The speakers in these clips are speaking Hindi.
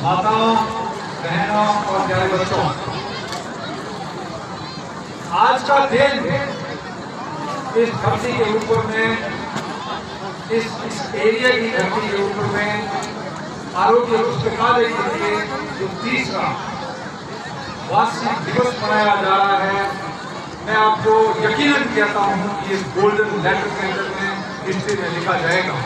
माताओं, बहनों और प्यारे बच्चों, आज का दिन इस धरती के ऊपर में, इस एरिया की धरती के ऊपर में आरोग्य पुस्तकालय के लिए जो तीसरा वार्षिक दिवस मनाया जा रहा है, मैं आपको यकीनन कहता हूं कि इस गोल्डन लेटर के अंदर में हिस्ट्री में लिखा जाएगा।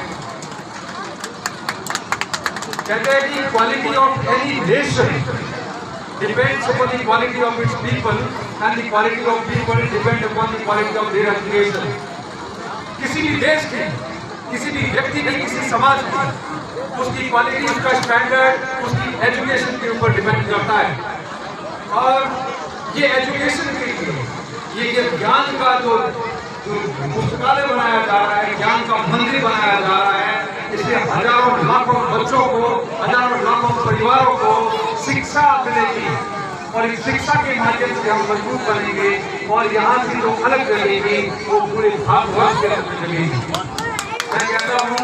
कहते हैं कि quality of any nation depends upon the quality of its people and the quality of people depend upon the quality of their education. किसी भी देश की, किसी भी व्यक्ति की, किसी समाज की, उसकी क्वालिटी, उसका स्टैंडर्ड, उसकी एजुकेशन के ऊपर डिपेंड करता है। और ये एजुकेशन के लिए ये ज्ञान का जो पुस्तकालय बनाया जा रहा है, ज्ञान का मंदिर बनाया जा रहा है, इससे हजारों लाखों बच्चों को, हजारों लाखों परिवारों को शिक्षा मिलेगी और इस शिक्षा के माध्यम से हम मजबूत बनेंगे और यहाँ से जो अलग लगेगी वो पूरे भारतवर्ष के अंदर लगेगी। मैं कहता हूँ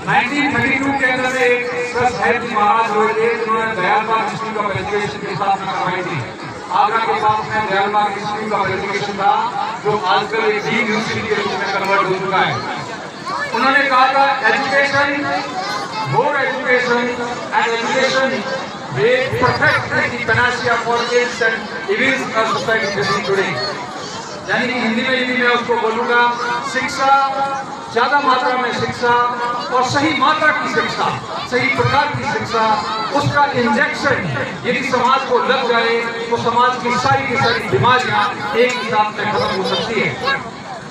1932 के अंदर में एक साहिब जी महाराज हुए थे जिन्होंने दयालबाग इंस्टीट्यूट ऑफ एजुकेशन की स्थापना करवाई थी। आगरा के पास में दयालबाग इंस्टीट्यूट ऑफ एजुकेशन था जो आजकल एक डीम्ड यूनिवर्सिटी के रूप में कन्वर्ट हो चुका है। उन्होंने कहा था education, more education and education will perfect the panacea for ills and evils of society today। यानी कि हिंदी में यदि मैं उसको बोलूँगा, शिक्षा, ज्यादा मात्रा में शिक्षा और सही मात्रा की शिक्षा, सही प्रकार की शिक्षा, उसका इंजेक्शन यदि समाज को लग जाए तो समाज की सारी बीमारियां एक ही साथ में खत्म हो सकती है।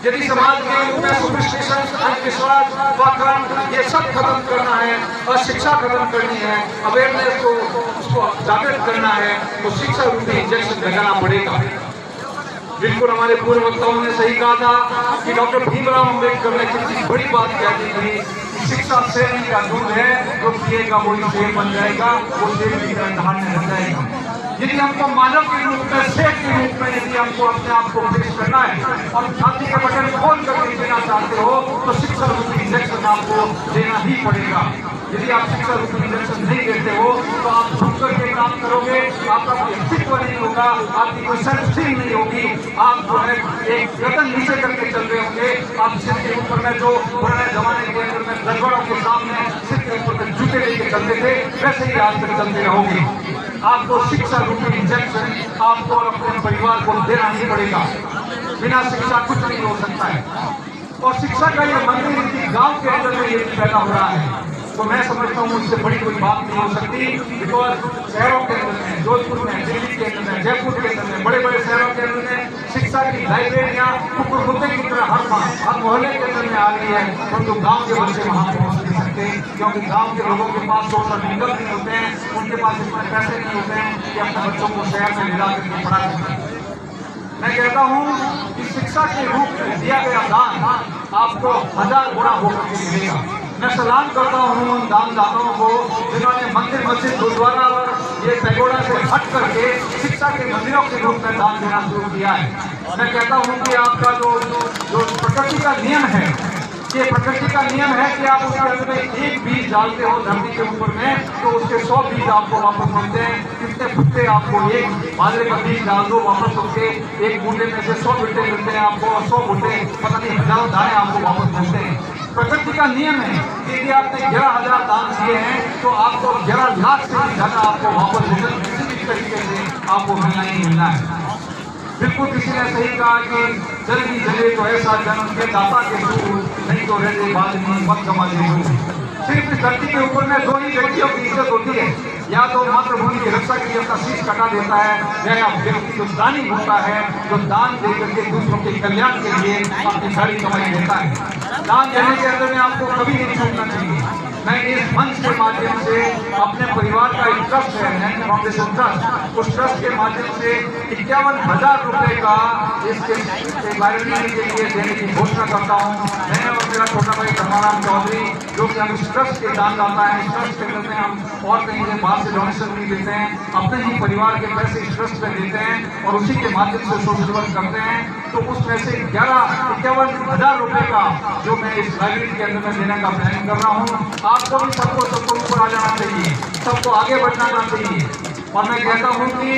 यदि समाज के में सुपरस्टिशन, अंधविश्वास, पाखंड, ये सब खत्म करना है और शिक्षा खत्म करनी है, अवेयरनेस को उसको जागृत करना है, तो शिक्षा रूपी इंजेक्शन लगाना पड़ेगा। बिल्कुल हमारे पूर्व वक्ताओं ने सही कहा था कि डॉक्टर भीमराव अम्बेडकर ने कितनी बड़ी बात कहती थी कि शिक्षा सेल का दूध है, जो पिएगा वही सेल बन जाएगा, वो सेल की तरह धान्य बन जाएगा। यदि हमको मानव के रूप में, सेठ के रूप में यदि हमको अपने आप को पेश करना है और छाती के बटन खोल करके देना चाहते हो तो शिक्षा रूपी इंजेक्शन आपको देना ही पड़ेगा। यदि आप शिक्षा रूपी इंजेक्शन नहीं देते हो तो आप घूम करके काम करोगे, आपका कोई अस्तित्व नहीं होगा, आपकी कोई सेल्फ स्टीम नहीं होगी, आप जो है एक गर्दन नीचे करके चल रहे होंगे। आप सिर के ऊपर में जो पुराने जमाने के अंदर में रजवाड़ों के सामने सिर के ऊपर में जूते लेके चलते थे, वैसे ही आज तक चलते रहोगे। आपको शिक्षा रूपी इंजेक्शन आपको और अपने परिवार को देना ही पड़ेगा। बिना शिक्षा कुछ नहीं हो सकता है। और शिक्षा का ये मंदिर यदि गांव के अंदर में यदि पैदा हो रहा है तो मैं समझता हूँ उससे बड़ी कोई बात नहीं हो सकती। बिकॉज शहरों के अंदर में, जोधपुर में, दिल्ली के अंदर में, जयपुर के अंदर में, बड़े बड़े शहरों के अंदर में शिक्षा की लाइब्रेरियाँ कुकुरमुत्ते की तरह हर मोहल्ले के अंदर में आ रही है, परंतु गाँव के बच्चे वहाँ पहुँच नहीं सकते क्योंकि गाँव के लोगों के पास सोशल इनकम नहीं होते हैं, उनके पास इतने पैसे नहीं होते हैं कि अपने बच्चों को शहर में मिला करके पढ़ा सकें। मैं कहता हूँ कि शिक्षा के रूप में दिया गया दान आपको 1000 गुना होकर के मिलेगा। मैं सलाम करता हूँ उन दानदाताओं को जिन्होंने मंदिर, मस्जिद, गुरुद्वारा और ये पैगोडा से हट करके शिक्षा के मंदिरों के रूप में दान देना शुरू किया है। मैं कहता हूँ कि आपका जो प्रकृति का नियम है, ये प्रकृति का नियम है कि आप उसके अंदर एक बीज डालते हो धरती के ऊपर में तो उसके 100 बीज आपको वापस मिलते हैं। कितने भुट्टे आपको एक बाजरे का बीज डाल दो, वापस उसके एक बूटे में से 100 भुट्टे मिलते हैं आपको, और 100 भुट्टे पता नहीं हजारों दाने आपको वापस मिलते हैं। प्रकृति का नियम है कि यदि आपने 11,000 दान दिए हैं तो आपको 11 लाख से भी ज्यादा आपको वापस किसी भी तरीके से आपको मिलना ही मिलना है। बिल्कुल किसी ने सही कहा कि जल्दी जले तो ऐसा जन्म के दाता के दूर, नहीं तो रहते बाद में मत कमा ले। सिर्फ इस धरती के ऊपर में 2 ही व्यक्तियों की इज्जत होती है, या तो मातृभूमि की रक्षा के लिए अपना शीश कटा देता है, या व्यक्ति जो दानी होता है, जो दान दे करके दूसरों के कल्याण के लिए अपनी सारी कमाई देता है। दान देने के अंदर में आपको कभी नहीं छूटना चाहिए। मैं इस मंच के माध्यम से अपने परिवार का एक ट्रस्ट है नेशनल फाउंडेशन ट्रस्ट, उस ट्रस्ट के माध्यम से 51,000 रुपए का इसके लाइब्रेरी के लिए देने की घोषणा करता हूँ। मैं और मेरा छोटा भाई धर्माराम चौधरी, जो कि हम इस ट्रस्ट के दानदाता हैं, इस ट्रस्ट के अंदर में हम और कहीं से बाहर से डोनेशन नहीं देते हैं, अपने ही परिवार के पैसे इस ट्रस्ट में देते हैं और उसी के माध्यम से सोशल वर्क करते हैं। तो उसमें से 51,000 रुपए का जो मैं इस लाइब्रेरी के अंदर में देने का प्लानिंग कर रहा हूँ। आपको भी सबको ऊपर आ जाना चाहिए, सबको आगे बढ़ना चाहिए। और मैं कहता हूँ कि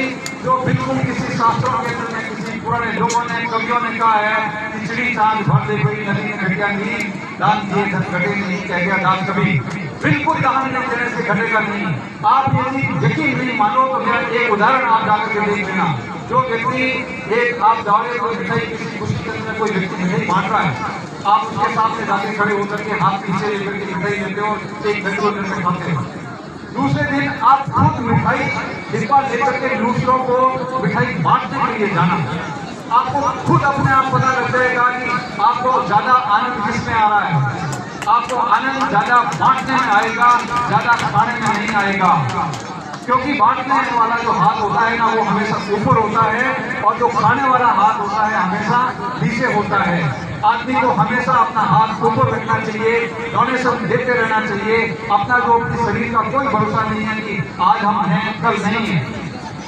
जो बिल्कुल किसी शास्त्रों के अंदर में किसी पुराने लोगों ने, कवियों ने कहा है कि चिड़ी चांद भर दे गई नदी ने घटिया नहीं, दान दिए धन घटे नहीं, कह गया दान कभी। बिल्कुल दान नहीं देने से घटेगा नहीं। आप यदि यकीन नहीं मानो तो मेरा एक उदाहरण आप जाकर के देख लेना। जो व्यक्ति एक आप जाओगे कोई मिठाई किसी खुशी के अंदर कोई व्यक्ति मिठाई बांट रहा है, आप उसके सामने जाके खड़े होकर के हाथ पीछे लेकर के मिठाई देते हो, एक घंटे में खाते हो। दूसरे दिन आप खुद मिठाई डिब्बा लेकर के दूसरों को मिठाई बांटने के लिए जाना, आपको खुद अपने आप पता लग जाएगा कि आपको ज्यादा आनंद किसमें आ रहा है। आपको आनंद ज्यादा बांटने में आएगा, ज्यादा खाने में नहीं आएगा। क्योंकि बांटने वाला जो हाथ होता है ना, वो हमेशा ऊपर होता है, और जो खाने वाला हाथ होता है हमेशा नीचे होता है। आदमी को हमेशा अपना हाथ ऊपर रखना चाहिए, डोनेशन देते रहना चाहिए। अपना जो अपने शरीर का कोई भरोसा नहीं है कि आज हम हैं कल नहीं है।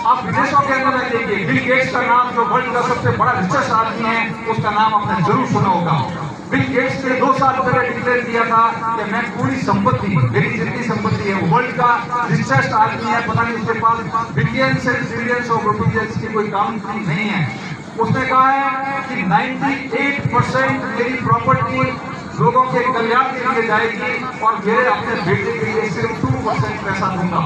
आप विदेशों के अंदर में देखिए, बिल गेट्स का नाम, जो वर्ल्ड का सबसे बड़ा रिचेस्ट आदमी है, उसका नाम आपने जरूर सुना होगा। बिल गेट्स ने 2 साल पहले डिक्लेयर किया था कि मैं पूरी संपत्ति, मेरी जितनी संपत्ति है, वर्ल्ड का रिचेस्ट आदमी है, पता नहीं उसके पास billions and trillions of rupees की कोई काम नहीं है। उसने कहा है कि 98% मेरी प्रॉपर्टी लोगों के कल्याण के लिए जाएगी और मेरे अपने बेटे के लिए सिर्फ 2% पैसा दूंगा।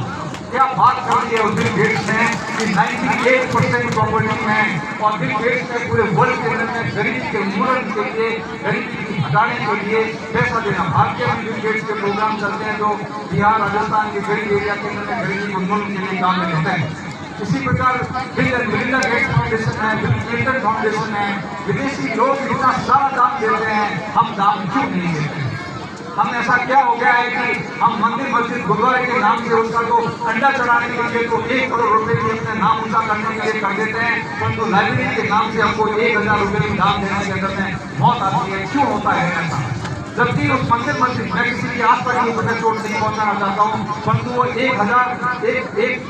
क्या बात कर दी है उस बिल गेट्स ने कि 98% प्रॉपर्टी में, और बिल गेट्स ने पूरे वर्ल्ड के अंदर में गरीबी के उन्मूलन के लिए, गरीबी हटाने के लिए पैसा देना। भारत में बिल गेट्स के प्रोग्राम चलते हैं जो बिहार, राजस्थान के गरीब एरिया के अंदर में गरीबी उन्मूलन के लिए काम में होते हैं। इसी प्रकार bill and Melinda Gates foundation है, बिल क्लिंटन फाउंडेशन है, विदेशी लोग इतना सारा दान देते हैं, हम दान क्यों नहीं देते? हम ऐसा क्या हो गया है कि हम मंदिर मस्जिद गुरुद्वारे के नाम से उसका तो अंडा चढ़ाने के लिए तो 1 करोड़ रुपए की अपने नाम ऊंचा करने के लिए कर देते हैं, परंतु लाइब्रेरी के नाम से हमको 1,000 रुपए की दान देने के अंदर में मौत आती है। क्यों होता है ऐसा? जबकि उस मंदिर मस्जिद, मैं किसी की आस पर रुपए चोट नहीं पहुंचाना चाहता हूँ, परंतु वो 1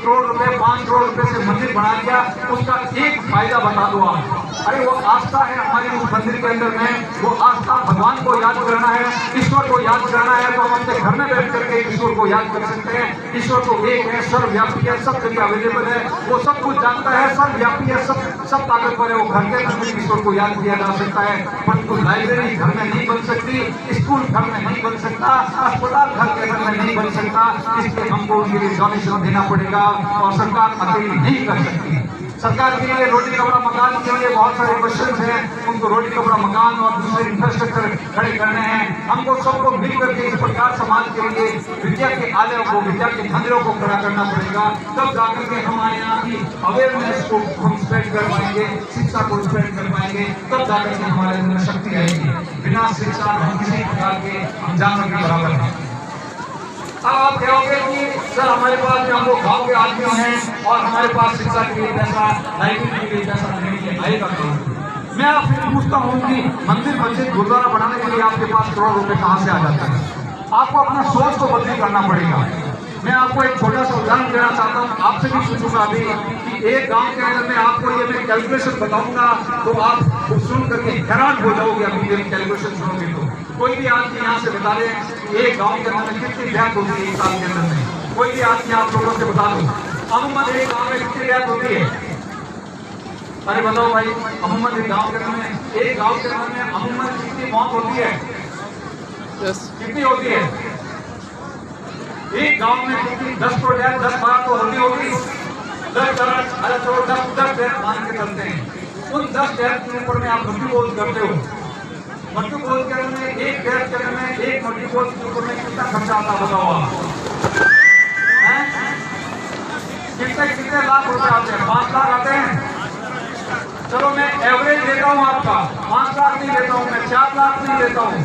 करोड़ रुपए, 5 करोड़ रुपए से मंदिर बना दिया, उसका एक फायदा बता दो आप। अरे वो आस्था है हमारी उस मंदिर के अंदर में, वो आस्था भगवान को याद करना है, ईश्वर को याद करना है, तो हम अपने घर में बैठ करके ईश्वर को याद कर सकते हैं। ईश्वर तो एक है, सर्वव्यापी है, सब जगह अवेलेबल है, वो सब कुछ जानता है, सर्वव्यापी है, सब ताकतवर है। वो घर के अंदर ईश्वर को याद किया जा सकता है, परंतु लाइब्रेरी घर में नहीं बन सकती, स्कूल घर में नहीं बन सकता, अस्पताल घर के घर में नहीं बन सकता। इसलिए हमको उनके लिए डोनेशन देना पड़ेगा, और सरकार अकेली नहीं कर सकती। सरकार के लिए रोटी कपड़ा मकान के लिए बहुत सारे क्वेश्चन हैं, उनको रोटी कपड़ा मकान और दूसरे इंफ्रास्ट्रक्चर खड़े करने हैं। हमको सबको मिलकर के इस प्रकार समाज के लिए विद्या के आलयों को, विद्या के मंदिरों को खड़ा करना पड़ेगा। तब जाकर के हमारे यहाँ की अवेयरनेस को हम स्प्रेड कर पाएंगे, शिक्षा को स्प्रेड कर पाएंगे, तब जाकर के हमारे अंदर शक्ति आएगी। बिना शिक्षा हम किसी प्रकार के जानवर के बराबर हैं। अब आप कहोगे कि सर हमारे पास हम लोग गाँव के आदमी हैं और हमारे पास शिक्षा के लिए पैसा, लाइब्रेरी के लिए पैसा देने के लिए आएगा कहाँ? मैं आपसे पूछता हूँ कि मंदिर मस्जिद गुरुद्वारा बनाने के लिए आपके पास करोड़ रुपए कहाँ से आ जाता है? आपको अपना सोच को बदली करना पड़ेगा। मैं आपको एक छोटा सा उदाहरण देना चाहता हूँ, आपसे भी पूछूंगा अभी कि एक गांव के अंदर में आपको ये मैं कैलकुलेशन बताऊंगा तो आप सुन करके हैरान हो जाओगे। अभी मेरी कैलकुलेशन सुनोगे तो कोई भी आदमी यहाँ से बता दे एक गांव के अंदर में कितनी डेथ होती है 1 साल के अंदर में? कोई भी आदमी आप लोगों से बता दो अमूमन एक गाँव में कितनी डेथ होती है? अरे बताओ भाई, अमूमन एक गाँव के अंदर में अमूमन कितनी मौत होती है? कितनी होती है एक गांव में? कितनी? 10 तो डेथ 10-12 तो होती होगी। 10 डेथ मान के चलते हैं। उन 10 डेथ के ऊपर में आप मृत्यु बोध करते हो। मृत्यु बोध करने में एक डेथ करने में, एक मृत्यु बोध के ऊपर में कितना खर्चा आता बताओ आप? कितने लाख रुपए आते हैं? 5 लाख आते हैं। चलो मैं एवरेज लेता हूँ आपका, 5 लाख नहीं लेता हूँ, मैं 4 लाख नहीं लेता हूँ।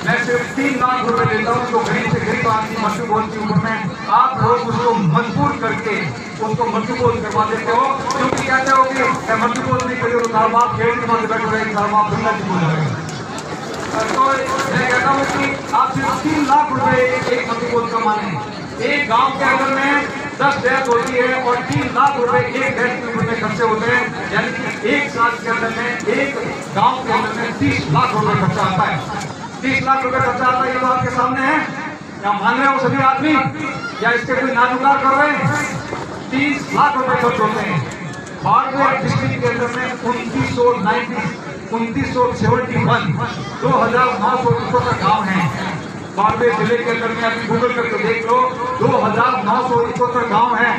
मैं सिर्फ 3 लाख रुपए देता हूँ तो गरीब से गरीब आदमी मृत्यु भोज की उम्र में आप लोग उसको मजबूर करके उसको मृत्यु भोज करवा देते हो, क्योंकि कहते हो कि मृत्यु भोज नहीं करिए तो सारा बाप खेल के माथे बैठे रहेंगे, सारा बाप दुनिया की भूल जाएगा। तो मैं कहता हूँ कि आप सिर्फ 3 लाख रुपए एक मृत्यु भोज का माने। एक गांव के अंदर में 10 डेथ होती है और 3 लाख रुपए एक डेथ के ऊपर खर्चे होते हैं, यानी कि एक साल के अंदर में एक गांव के अंदर में 30 लाख रुपए खर्चा आता है। 30 लाख रुपए खर्चा आता है, ये तो आपके सामने है। क्या मान रहे हो सभी आदमी या इसके कोई नाजुकार कर रहे हैं? 30 लाख रुपए खर्च होते हैं। बाड़मेर डिस्ट्रिक्ट के अंदर में 2971 2900 का गाँव है। बाड़मेर जिले के अंदर में अभी गूगल करके देख लो, 2971 गाँव है।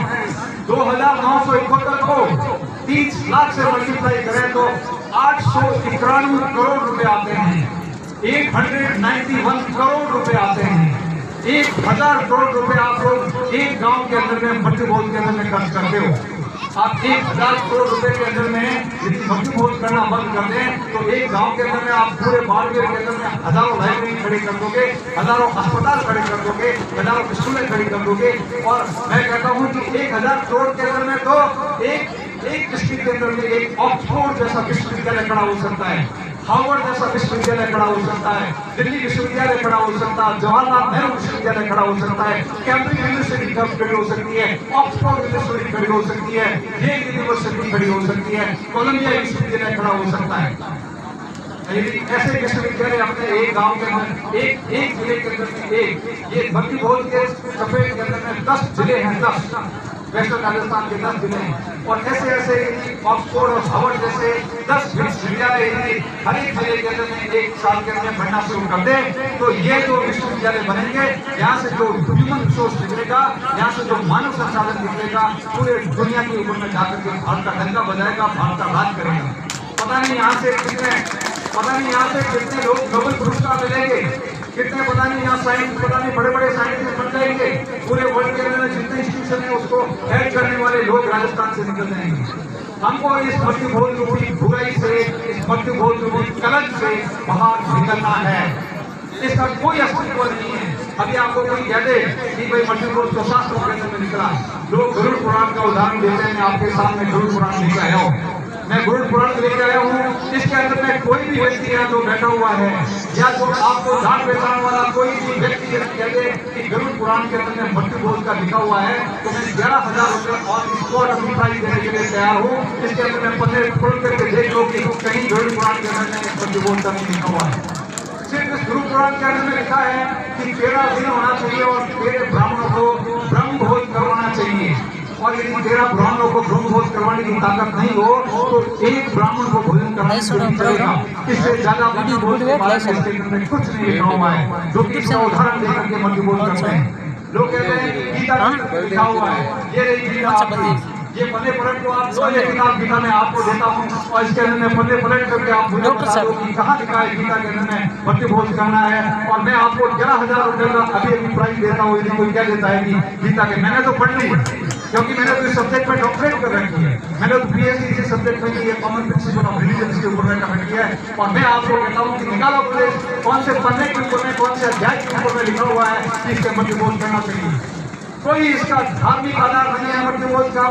2971 को 30 लाख से मल्टीप्लाई करें तो 891 करोड़ रुपए आते हैं। 191 करोड़ रुपए आते हैं। 1000 करोड़ रुपए आप लोग एक गांव के अंदर में मृत्यु भोज के अंदर में खर्च करते हो। आप 1000 करोड़ रुपए के अंदर में यदि मृत्यु भोज करना बंद कर दें तो एक गांव के अंदर में आप पूरे बाड़मेर के अंदर में हजारों लाइब्रेरी खड़ी कर दोगे, हजारों अस्पताल खड़े कर दोगे, हजारों स्कूलें खड़ी कर दोगे। और मैं कहता हूँ कि 1000 करोड़ के अंदर में तो एक डिस्ट्रिक्ट के अंदर में एक ऑक्सफोर्ड जैसा विश्वविद्यालय खड़ा हो सकता है, हार्वर्ड जैसा विश्वविद्यालय खड़ा हो सकता है, दिल्ली विश्वविद्यालय खड़ा हो सकता है, जवाहरलाल नेहरू विश्वविद्यालय खड़ा हो सकता है, कैम्ब्रिज यूनिवर्सिटी खड़ी हो सकती है, ऑक्सफोर्ड यूनिवर्सिटी खड़ी हो सकती है, येल यूनिवर्सिटी खड़ी हो सकती है, कोलंबिया विश्वविद्यालय खड़ा हो सकता है। यदि ऐसे विश्वविद्यालय अपने एक गांव के अंदर एक जिले के अंदर में ये मृत्यु भोज के सफेद के अंदर में 10 जिले हैं, 10 वेस्टर्न राजस्थान के 10 जिले हैं। और ऐसे ऑक्सफोर्ड और हार्वर्ड जैसे 10 विश्वविद्यालय हर एक जिले के अंदर में एक साल के अंदर बनना शुरू कर दे तो ये जो विश्वविद्यालय बनेंगे, यहाँ से जो ह्यूमन रिसोर्स निकलेगा, यहाँ से जो मानव संसाधन निकलेगा, पूरे दुनिया के ऊपर में जाकर के भारत का डंका बजाएगा, भारत का राज करेगा। पता नहीं यहाँ से कितने लोग नोबेल पुरस्कार मिलेंगे, कितने पता नहीं यहाँ साइंस पता नहीं बड़े साइंटिस्ट बन जाएंगे। पूरे वर्ल्ड के अंदर जितने इंस्टीट्यूशन है उसको हेड करने वाले लोग राजस्थान से निकल जाएंगे। हमको इस मृत्यु भोज रूपी बुराई से, इस मृत्यु भोज रूपी कलंक से बाहर निकलना है। इसका कोई अस्तित्व नहीं है। अभी आपको कोई कह दे कि भाई मृत्यु भोज तो शास्त्रों के अंदर में निकला, लोग गरुड़ पुराण का उदाहरण देते हैं। मैं आपके सामने गरुड़ पुराण लेकर आया हूँ, मैं गरुड़ पुराण लेकर आया हूँ। इसके अंदर में कोई भी व्यक्ति है जो बैठा हुआ है या जो आपको जान पहचान वाला कोई भी व्यक्ति कह दे कि गरुड़ पुराण के अंदर में मृत्यु भोज का लिखा हुआ है तो मैं 11,000 रुपए और स्पॉट अभी प्राइज देने के लिए तैयार हूँ। इसके अंदर में पन्ने खोल करके देख लो कि कहीं गरुड़ पुराण के अंदर में मृत्यु भोज का नहीं लिखा हुआ है। सिर्फ इस गरुड़ पुराण के अंदर में लिखा है कि 13 दिन होना चाहिए और 13 ब्राह्मणों को ब्रह्म भोज करवाना चाहिए। और यदि 13 ब्राह्मणों को ब्रह्म भोज करवाने की ताकत नहीं हो तो एक ब्राह्मण को भोजन करना चलेगा। इससे ज्यादा मृत्यु भोज के बारे में कुछ नहीं लिखा हुआ है, जो कि इसका उदाहरण देकर के मृत्यु भोज करते हैं। लोग कहते हैं गीता लिखा हुआ है, ये रही गीता आपकी, ये पन्ने पलट को आप किताब गीता में आपको देता हूँ और इसके अंदर में पन्ने पलट करके आप मुझे बता दो कि कहाँ लिखा है गीता के अंदर में मृत्यु भोज करना है। और मैं आपको 11,000 रुपए का अभी प्राइज देता हूँ। यदि कोई क्या देता है कि गीता के, मैंने तो पढ़ ली क्योंकि मैंने तो इस सब्जेक्ट में डॉक्टरेट कर रखी है, मैंने तो PhD इस सब्जेक्ट में की है, कॉमन प्रिंसिपल ऑफ रिलीजन के ऊपर में कर रखी है। और मैं आपको कहता हूँ कि निकालो मुझे कौन से पन्ने के ऊपर में, कौन से अध्याय के ऊपर में लिखा हुआ है कि इसके मृत्यु भोज करना चाहिए। कोई इसका धार्मिक आधार नहीं है मृत्यु भोज का,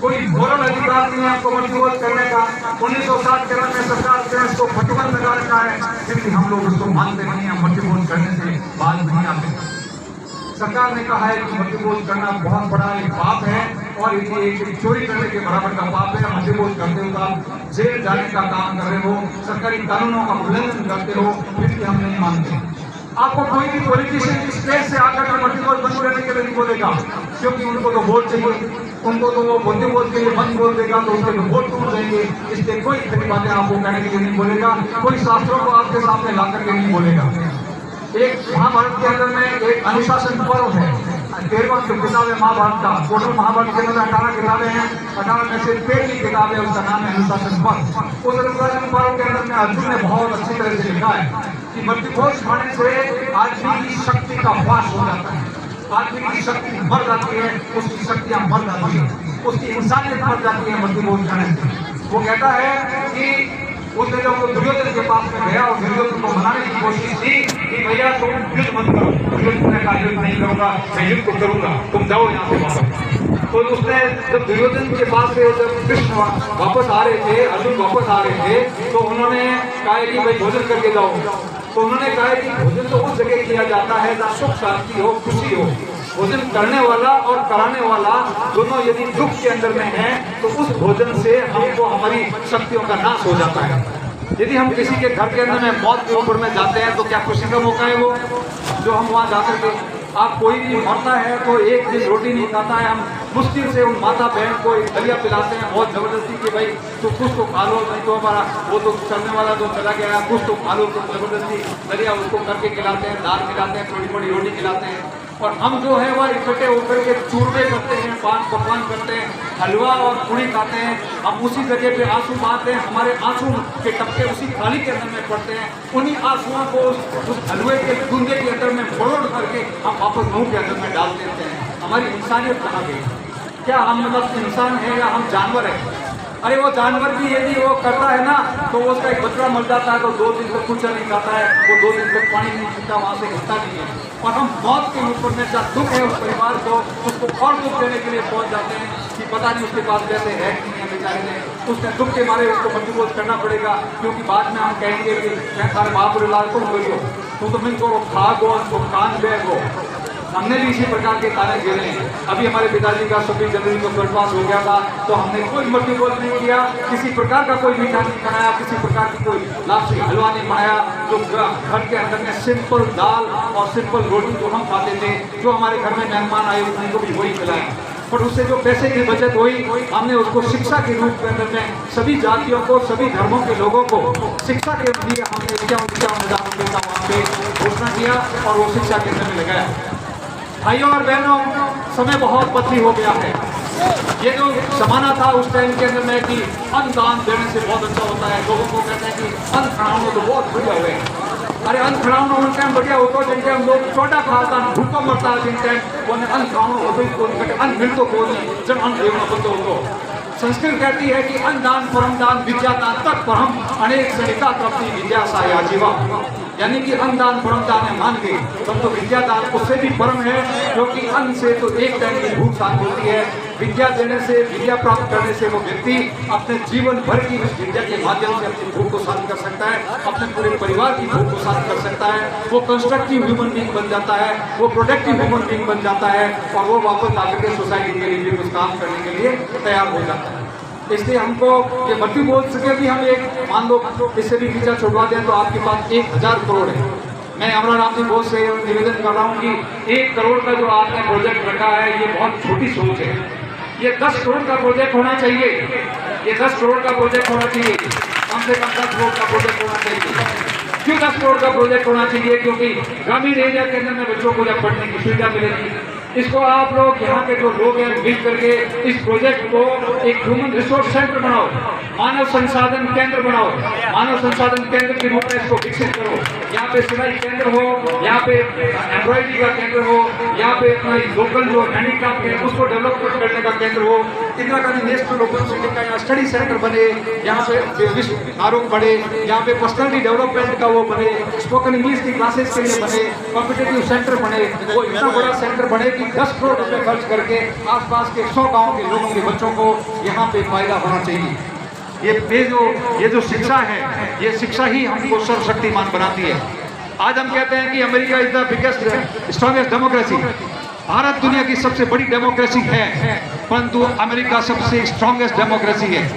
कोई मोरल अधिकार नहीं है आपको मृत्यु भोज करने का। 1960 के में सरकार ने इसको प्रतिबंध लगा रखा है, फिर भी हम लोग उसको मानते नहीं है, मृत्यु भोज करने से बात नहीं आते। सरकार ने कहा है कि मृत्यु भोज करना बहुत बड़ा एक पाप है और ये एक चोरी करने के बराबर का पाप है। मृत्यु भोज करते हो तो आप जेल जाने का काम कर रहे हो, सरकारी कानूनों का उल्लंघन करते हो, फिर भी हम नहीं मानते। आपको कोई भी पॉलिटिशियन स्टेज से आकर के मृत्यु भोज बंद करने के लिए नहीं बोलेगा, क्योंकि उनको तो वोट चाहिए, उनको तो वो मृत्यु भोज के लिए बंद बोल देगा तो उनके वोट टूट जाएंगे। इसलिए कोई इतनी बातें आपको कहने के लिए नहीं बोलेगा, कोई शास्त्रों को आपके सामने ला करके नहीं बोलेगा। एक महाभारत के अंदर में एक अनुशासन पर्व है, 13वां किताब है महाभारत का। टोटल महाभारत के अंदर 18 किताबें हैं, 18 में से 13वीं किताब है, उसका नाम है अनुशासन पर्व। उस अनुशासन पर्व के अंदर में अर्जुन ने बहुत अच्छी तरह से लिखा है कि मृत्यु भोज खाने से आदमी की शक्ति का ह्रास हो जाता है, आदमी की शक्ति मर जाती है, उसकी शक्तियां मर जाती है, उसकी इंसानियत मर जाती है मृत्यु भोज खाने से। वो कहता है कि उसने जब वो दुर्योधन के पास में गया और दुर्योधन को मनाने की कोशिश की कि भैया तुम युद्ध मत करो, दुर्योधन ने कहा युद्ध नहीं करूंगा, मैं युद्ध को करूंगा, तुम जाओ यहाँ से वापस। तो उसने जब दुर्योधन के पास से जब कृष्ण वापस आ रहे थे, अर्जुन वापस आ रहे थे, तो उन्होंने कहा कि भाई भोजन करके जाओ। तो उन्होंने कहा कि भोजन तो उस जगह किया जाता है जहाँ सुख शांति हो, खुशी हो। भोजन करने वाला और कराने वाला दोनों यदि दुख के अंदर में है तो उस भोजन से हमको हमारी शक्तियों का नाश हो जाता है। यदि हम किसी के घर के अंदर में मौत के ऊपर में जाते हैं तो क्या खुशी का मौका है वो जो हम वहाँ जा करके? आप कोई भी मरता है तो एक दिन रोटी नहीं खाता है, हम मुश्किल से उन माता बहन को एक दलिया पिलाते हैं बहुत जबरदस्ती कि भाई तो कुछ तो खा लो, नहीं तो हमारा वो तो चलने वाला जो चला गया, कुछ तो खा लो, तो जबरदस्ती दलिया उसको करके खिलाते हैं, दाल खिलाते हैं, थोड़ी थोड़ी रोटी खिलाते हैं। और हम जो है वह इकट्ठे होकर के चूरमे करते हैं, पान पकवान करते हैं, हलवा और पूड़ी खाते हैं। हम उसी जगह पे आंसू बहाते हैं, हमारे आंसू के टपके उसी थाली के अंदर में पड़ते हैं। उन्हीं आंसुओं को उस हलवे के गूंदे के अंदर में मरोड़ करके हम वापस मुंह के अंदर में डाल देते हैं। हमारी इंसानियत कहाँ गई? क्या हम मतलब इंसान है या हम जानवर हैं? अरे वो जानवर भी यदि वो करता है ना तो वो उसका एक बच्चा मर जाता है तो 2 दिन तक कुछ नहीं खाता है, वो 2 दिन तक पानी नहीं पीता, वहाँ से हिलता नहीं है। और हम मौत के ऊपर में जब दुख है उस परिवार को, उसको और दुख देने के लिए पहुँच जाते हैं कि पता नहीं उसके पास पैसे है कि नहीं, बेचारे ने उसने दुख के मारे उसको मजबूत करना पड़ेगा। क्योंकि बाद में हम कहेंगे कि मैं सारे महापुर लाल को बोलियो तो तुम इनको खा गो, कान बैग हो। हमने भी इसी प्रकार के ताने गिरे हैं। अभी हमारे पिताजी का 26 जनवरी को स्वर्गवास हो गया था तो हमने कोई मृत्यु भोज नहीं किया, किसी प्रकार का कोई मीठा नहीं बनाया, किसी प्रकार की कोई लापसी हलवा नहीं बनाया। जो घर के अंदर में सिंपल दाल और सिंपल रोटी जो हम खाते थे, जो हमारे घर में मेहमान आए उनको भी वही खिलाया। पर उससे जो पैसे की बचत हुई हमने उसको शिक्षा के रूप के अंदर में सभी जातियों को, सभी धर्मों के लोगों को शिक्षा के लिए हमने 51,000 रुपये का वहाँ पे घोषणा किया और वो शिक्षा के अंदर में लगाया। भाइयों और बहनों, समय बहुत बदली हो गया है। ये जो जमाना था उस टाइम के अंदर में कि अन्नदान देने से बहुत अच्छा होता है, लोगों को कहते हैं कि अन्न खिलाओ तो बहुत बढ़िया हुए। अरे अन्न खिलाओ उन टाइम बढ़िया होता जिन टाइम लोग छोटा खाता भूखा मरता जिन टाइम उन्हें अन्न खिलाओ होते, अन्न मिलतो को नहीं जब अन्न देना बंद हो। संस्कृत कहती है कि अन्नदान परमदान विद्यादान तक परम अनेक सरिता प्राप्ति विद्या साया जीवा, यानी कि अन्नदान परमदान है मान के परंतु विद्यादान उससे भी परम है, क्योंकि अन्न से तो एक टाइम की भूख शांत होती है। विद्या देने से, विद्या प्राप्त करने से वो व्यक्ति अपने जीवन भर की उस विद्या के माध्यम से अपनी भूख को शांत कर सकता है, अपने पूरे परिवार की भूख को शांत कर सकता है। वो कंस्ट्रक्टिव ह्यूमन बीइंग बन जाता है, वो प्रोडक्टिव ह्यूमन बीइंग बन जाता है और वो वापस आकर के सोसाइटी के लिए कुछ काम करने के लिए तैयार हो जाता है। इसलिए हमको ये मृत्यु बोल सके भी हम एक मान लो इससे भी पीछा छुड़वा दें तो आपके पास 1,000 करोड़ है। मैं अमराराम जी बोस से निवेदन कर रहा हूँ कि 1 करोड़ का जो आपने प्रोजेक्ट रखा है ये बहुत छोटी सोच है। ये 10 करोड़ का प्रोजेक्ट होना चाहिए, ये 10 करोड़ का प्रोजेक्ट होना चाहिए, कम से कम 10 करोड़ का प्रोजेक्ट होना चाहिए। क्यों 10 करोड़ का प्रोजेक्ट होना चाहिए? क्योंकि ग्रामीण एरिया के अंदर में बच्चों को जब पढ़ने की सुविधा मिलेगी, इसको आप लोग यहाँ के जो लोग हैं मिल करके इस प्रोजेक्ट को एक ह्यूमन रिसोर्स सेंटर बनाओ, मानव संसाधन केंद्र बनाओ, मानव संसाधन केंद्र के रूप में इसको विकसित करो। यहाँ पे सिलाई केंद्र हो, यहाँ पे एम्ब्रॉयडरी का केंद्र हो, यहाँ पे अपना लोकल जो हैंडीक्राफ्ट है उसको डेवलपमेंट करने का केंद्र हो। Indira Gandhi national open city का यहाँ स्टडी सेंटर बने, यहाँ पे विश्व आरोप बढ़े, यहाँ पे पर्सनलिटी डेवलपमेंट का वो बने, स्पोकन इंग्लिश की क्लासेस के लिए बने, कॉम्पिटेटिव सेंटर बने। वो इतना बड़ा सेंटर बने कि 10 करोड़ रुपए खर्च करके आसपास के 100 गांव के लोगों के बच्चों को यहाँ पे फायदा होना चाहिए। ये जो शिक्षा है, ये शिक्षा ही हमको सर्वशक्तिमान बनाती है। आज हम कहते हैं कि America is the biggest strongest democracy. Bharat दुनिया की सबसे बड़ी डेमोक्रेसी है, परंतु अमेरिका सबसे स्ट्रॉन्गेस्ट डेमोक्रेसी है।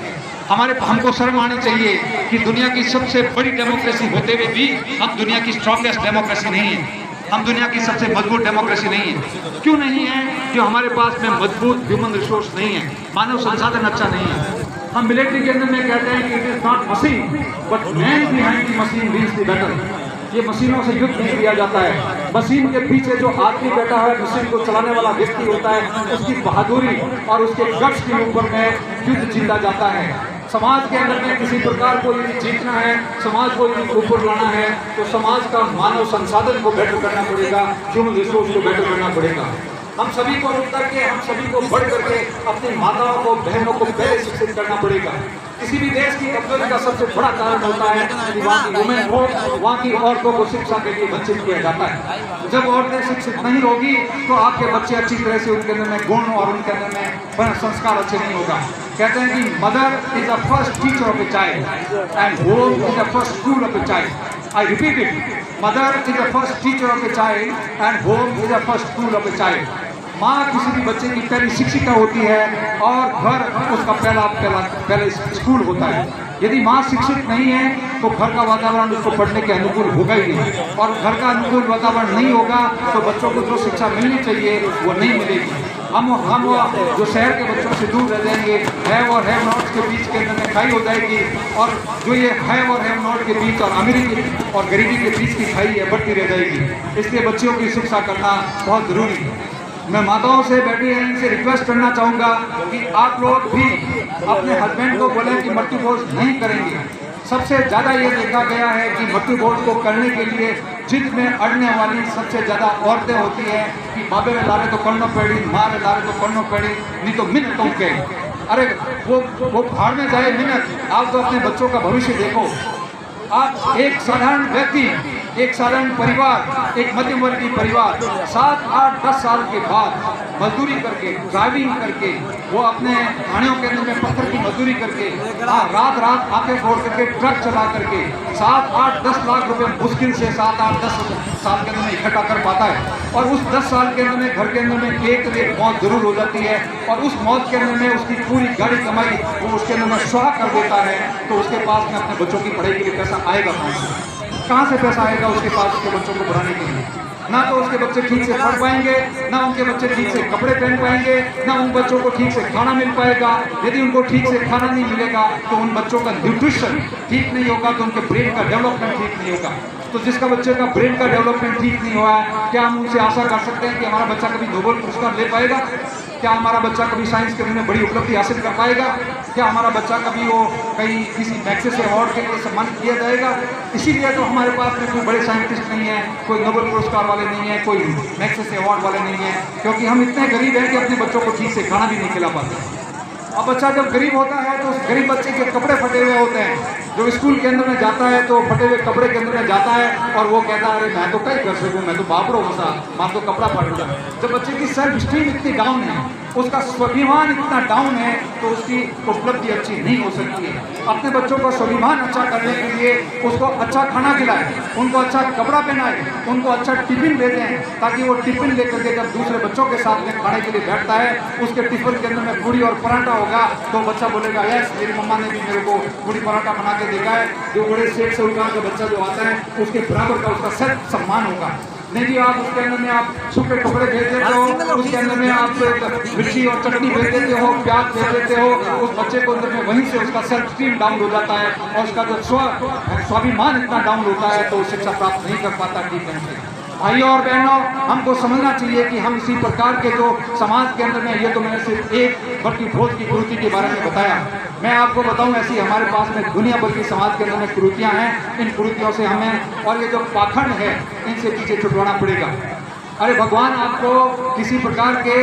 हमको शर्म आनी चाहिए कि दुनिया की सबसे बड़ी डेमोक्रेसी होते हुए भी हम दुनिया की स्ट्रॉन्गेस्ट डेमोक्रेसी नहीं है, हम दुनिया की सबसे मजबूत डेमोक्रेसी नहीं है। क्यों नहीं है? जो हमारे पास में मजबूत ह्यूमन रिसोर्स नहीं है, मानव संसाधन अच्छा नहीं है। हम मिलिट्री के अंदर में कहते हैं कि it is not machine but man behind the machine wins the battle. ये मशीनों से युद्ध नहीं किया जाता है, मशीन के पीछे जो आदमी बैठा है, मशीन को चलाने वाला व्यक्ति होता है, उसकी बहादुरी और उसके गट्स के ऊपर में युद्ध जीता जाता है। समाज के अंदर में किसी प्रकार को यदि जीतना है, समाज को यदि ऊपर लाना है तो समाज का मानव संसाधन को बेटर करना पड़ेगा, ह्यूमन रिसोर्स को बेटर करना पड़ेगा। हम सभी को मिल करके, हम सभी को बढ़ करके अपनी माताओं को, बहनों को पहले शिक्षित करना पड़ेगा। किसी भी देश की कमजोरी का सबसे बड़ा कारण होता है कि वहाँ की वुमेन को, वहाँ की औरतों को शिक्षा के लिए वंचित किया जाता है। जब औरतें शिक्षित नहीं होगी तो आपके बच्चे अच्छी तरह से उनके अंदर में गुण और उनके अंदर में संस्कार अच्छे नहीं होगा। कहते हैं कि mother is the first teacher of a child and home is the first school of a child. I repeat it, mother is the first teacher of a child and home is the first school of a child. माँ किसी भी बच्चे की पहली शिक्षिका होती है और घर उसका पहला स्कूल होता है। यदि माँ शिक्षित नहीं है तो घर का वातावरण उसको पढ़ने के अनुकूल होगा ही नहीं, और घर का अनुकूल वातावरण नहीं होगा तो बच्चों को जो शिक्षा मिलनी चाहिए वो नहीं मिलेगी। हम जो शहर के बच्चों से दूर रह जाएंगे, हैव और हैव नॉट के बीच के अंदर में खाई हो जाएगी, और जो ये हैव और हैव नॉट के बीच और अमीरी और गरीबी के बीच की खाई है बढ़ती रह जाएगी। इसलिए बच्चों की शिक्षा करना बहुत जरूरी है। मैं माताओं से बैठी हैं इनसे रिक्वेस्ट करना चाहूँगा कि आप लोग भी अपने हस्बैंड को बोलें कि मट्टी भोज नहीं करेंगे। सबसे ज़्यादा ये देखा गया है कि मट्टी भोज को करने के लिए जिद में अड़ने वाली सबसे ज़्यादा औरतें होती हैं कि बाबे में लारे तो करना पड़ी, माँ में लारे तो करना पड़ी, नहीं तो मिन्नतों के। अरे वो भाड़ में जाए मिन्नत, आप तो अपने बच्चों का भविष्य देखो। आप एक साधारण व्यक्ति, एक साधारण परिवार, एक मध्यम वर्गीय परिवार 7, 8, 10 साल के बाद मजदूरी करके, ड्राइविंग करके, वो अपने खानियों के अंदर में पत्थर की मजदूरी करके, रात आंखें फोड़ करके ट्रक चला करके 7, 8, 10 लाख रुपए मुश्किल से 7, 8, 10 साल के अंदर में इकट्ठा कर पाता है। और उस 10 साल के अंदर में घर के अंदर में एक मौत जरूर हो जाती है, और उस मौत के अंदर में उसकी पूरी गाड़ी कमाई वो उसके अंदर में स्वाह कर देता है। तो उसके पास में अपने बच्चों की पढ़ाई के लिए पैसा आएगा कहाँ से पैसा आएगा उसके पास उसके बच्चों को पढ़ाने के लिए? ना तो उसके बच्चे ठीक से पढ़ पाएंगे, ना उनके बच्चे ठीक से कपड़े पहन पाएंगे, ना उन बच्चों को ठीक से खाना मिल पाएगा। यदि उनको ठीक से खाना नहीं मिलेगा तो उन बच्चों का न्यूट्रिशन ठीक नहीं होगा, तो उनके ब्रेन का डेवलपमेंट ठीक नहीं होगा। तो जिसका बच्चे का ब्रेन का डेवलपमेंट ठीक नहीं हुआ है, क्या हम उनसे आशा कर सकते हैं कि हमारा बच्चा कभी नोबेल पुरस्कार ले पाएगा? क्या हमारा बच्चा कभी साइंस के में बड़ी उपलब्धि हासिल कर पाएगा? क्या हमारा बच्चा कभी वो कहीं किसी मैग्सेसे अवार्ड के लिए सम्मानित किया जाएगा? इसीलिए तो हमारे पास में कोई बड़े साइंटिस्ट नहीं है, कोई नोबेल पुरस्कार वाले नहीं है, कोई मैग्सेसे अवार्ड वाले नहीं है, क्योंकि हम इतने गरीब हैं कि अपने बच्चों को ठीक से खाना भी नहीं खिला पाते। अब बच्चा जब गरीब होता है तो उस गरीब बच्चे के कपड़े फटे हुए होते हैं। जो स्कूल के अंदर में जाता है तो फटे हुए कपड़े के अंदर में जाता है और वो कहता है अरे मैं तो क्या कर सकूँ, मैं तो बापड़ो होता, मार तो कपड़ा फाड़ दूंगा। जब बच्चे की सेल्फ स्टीम इतनी डाउन है, उसका स्वाभिमान इतना डाउन है, तो उसकी उपलब्धि अच्छी नहीं हो सकती है। अपने बच्चों का स्वाभिमान अच्छा करने के लिए उसको अच्छा खाना खिलाएं, उनको अच्छा कपड़ा पहनाएं, उनको अच्छा टिफिन दे दें, ताकि वो टिफिन लेकर के जब दूसरे बच्चों के साथ में खाने के लिए बैठता है, उसके टिफिन के अंदर में पूरी और पराठा होगा तो बच्चा बोलेगा यस मेरी मम्मा ने भी मेरे को पूरी पराठा बना के देखा है। जो बड़े सेठ साहूकार का बच्चा जो आता है उसके बराबर का उसका सेल्फ सम्मान होगा। नहीं जी आप उसके अंदर में आप सूखे कपड़े भेज देते हो, उसके अंदर में आप मिर्ची और चटनी भेज देते हो, प्याज भेज देते हो, उस बच्चे को अंदर में वहीं से उसका सेल्फ स्टीम डाउन हो जाता है और उसका जो स्वाभिमान इतना डाउन होता है तो वो शिक्षा प्राप्त नहीं कर पाता ठीक ढंग से। भाइयों और बहनों, हमको समझना चाहिए कि हम इसी प्रकार के जो समाज के अंदर में, ये तो मैंने सिर्फ एक मट्टी भोज की कुरीति के बारे में बताया, मैं आपको बताऊं ऐसी हमारे पास में दुनिया भर की समाज के अंदर में कुरीतियां हैं। इन कुरीतियों से हमें और ये जो पाखंड है इनसे पीछे छुटवाना पड़ेगा। अरे भगवान आपको किसी प्रकार के